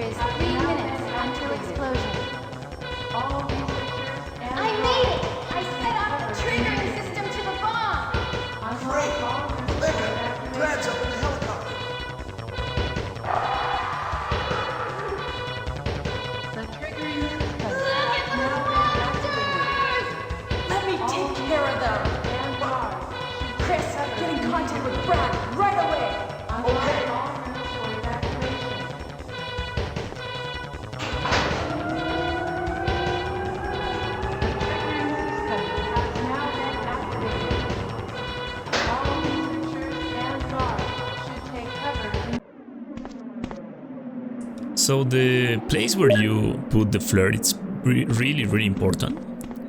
is 3 minutes until explosion. I made it! I set off the triggering system to the bomb! Great! Rebecca, Brad's up in the helicopter. Let me take care of them. Chris, get in contact with Brad right away. Okay. So the place where you put the flare, it's really important.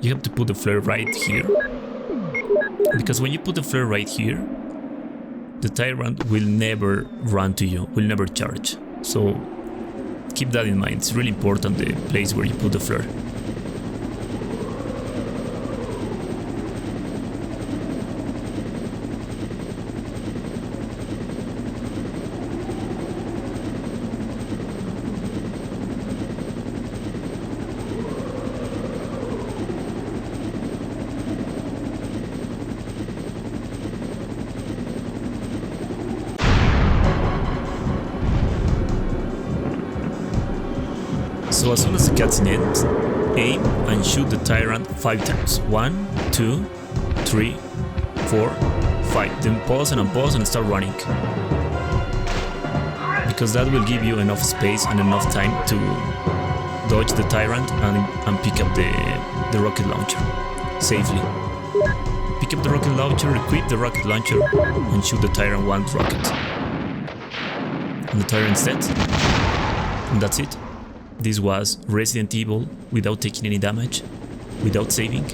You have to put the flare right here. Because when you put the flare right here, the Tyrant will never run to you, will never charge. So keep that in mind, it's really important, the place where you put the flare. So as soon as the cutscene ends, aim and shoot the Tyrant 5 times. 1, 2, 3, 4, 5. Then pause and unpause and start running. Because that will give you enough space and enough time to dodge the Tyrant and pick up the rocket launcher safely. Pick up the rocket launcher, equip the rocket launcher and shoot the Tyrant 1 rocket. And the Tyrant's dead. And that's it. This was Resident Evil without taking any damage, without saving,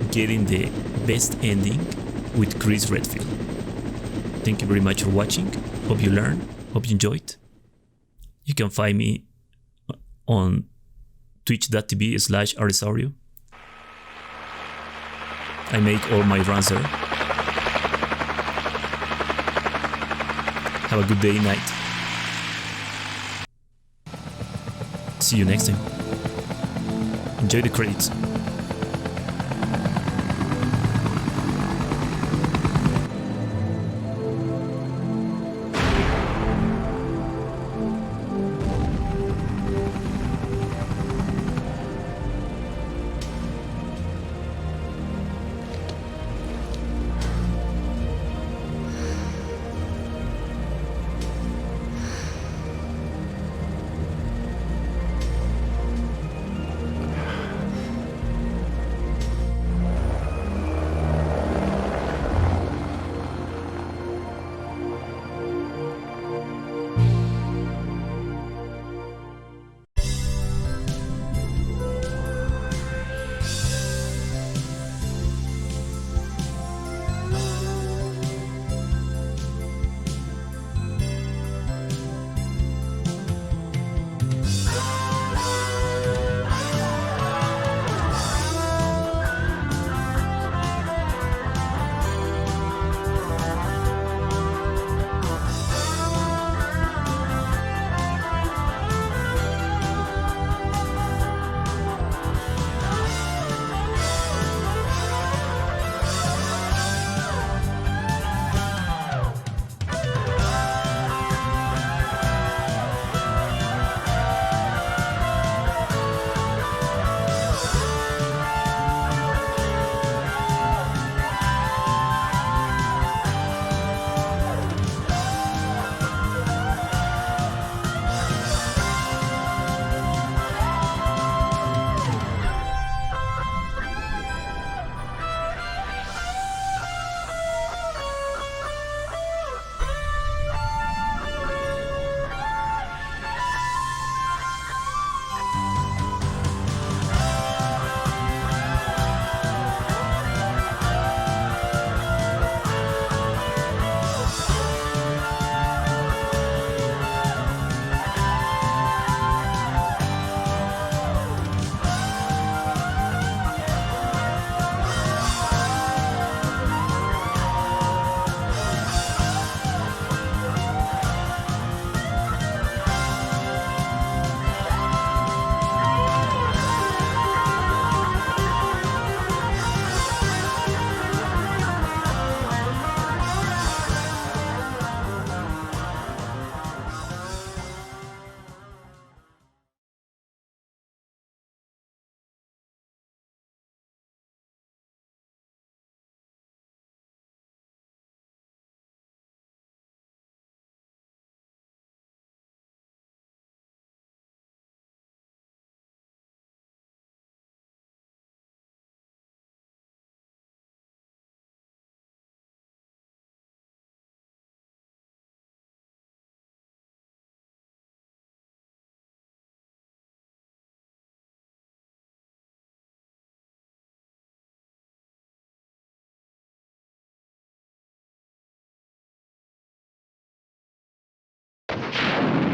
getting the best ending with Chris Redfield. Thank you very much for watching, hope you learned, hope you enjoyed. You can find me on twitch.tv/Aresaurio. I make all my runs there. Have a good day, night. See you next time. Enjoy the credits. Chris.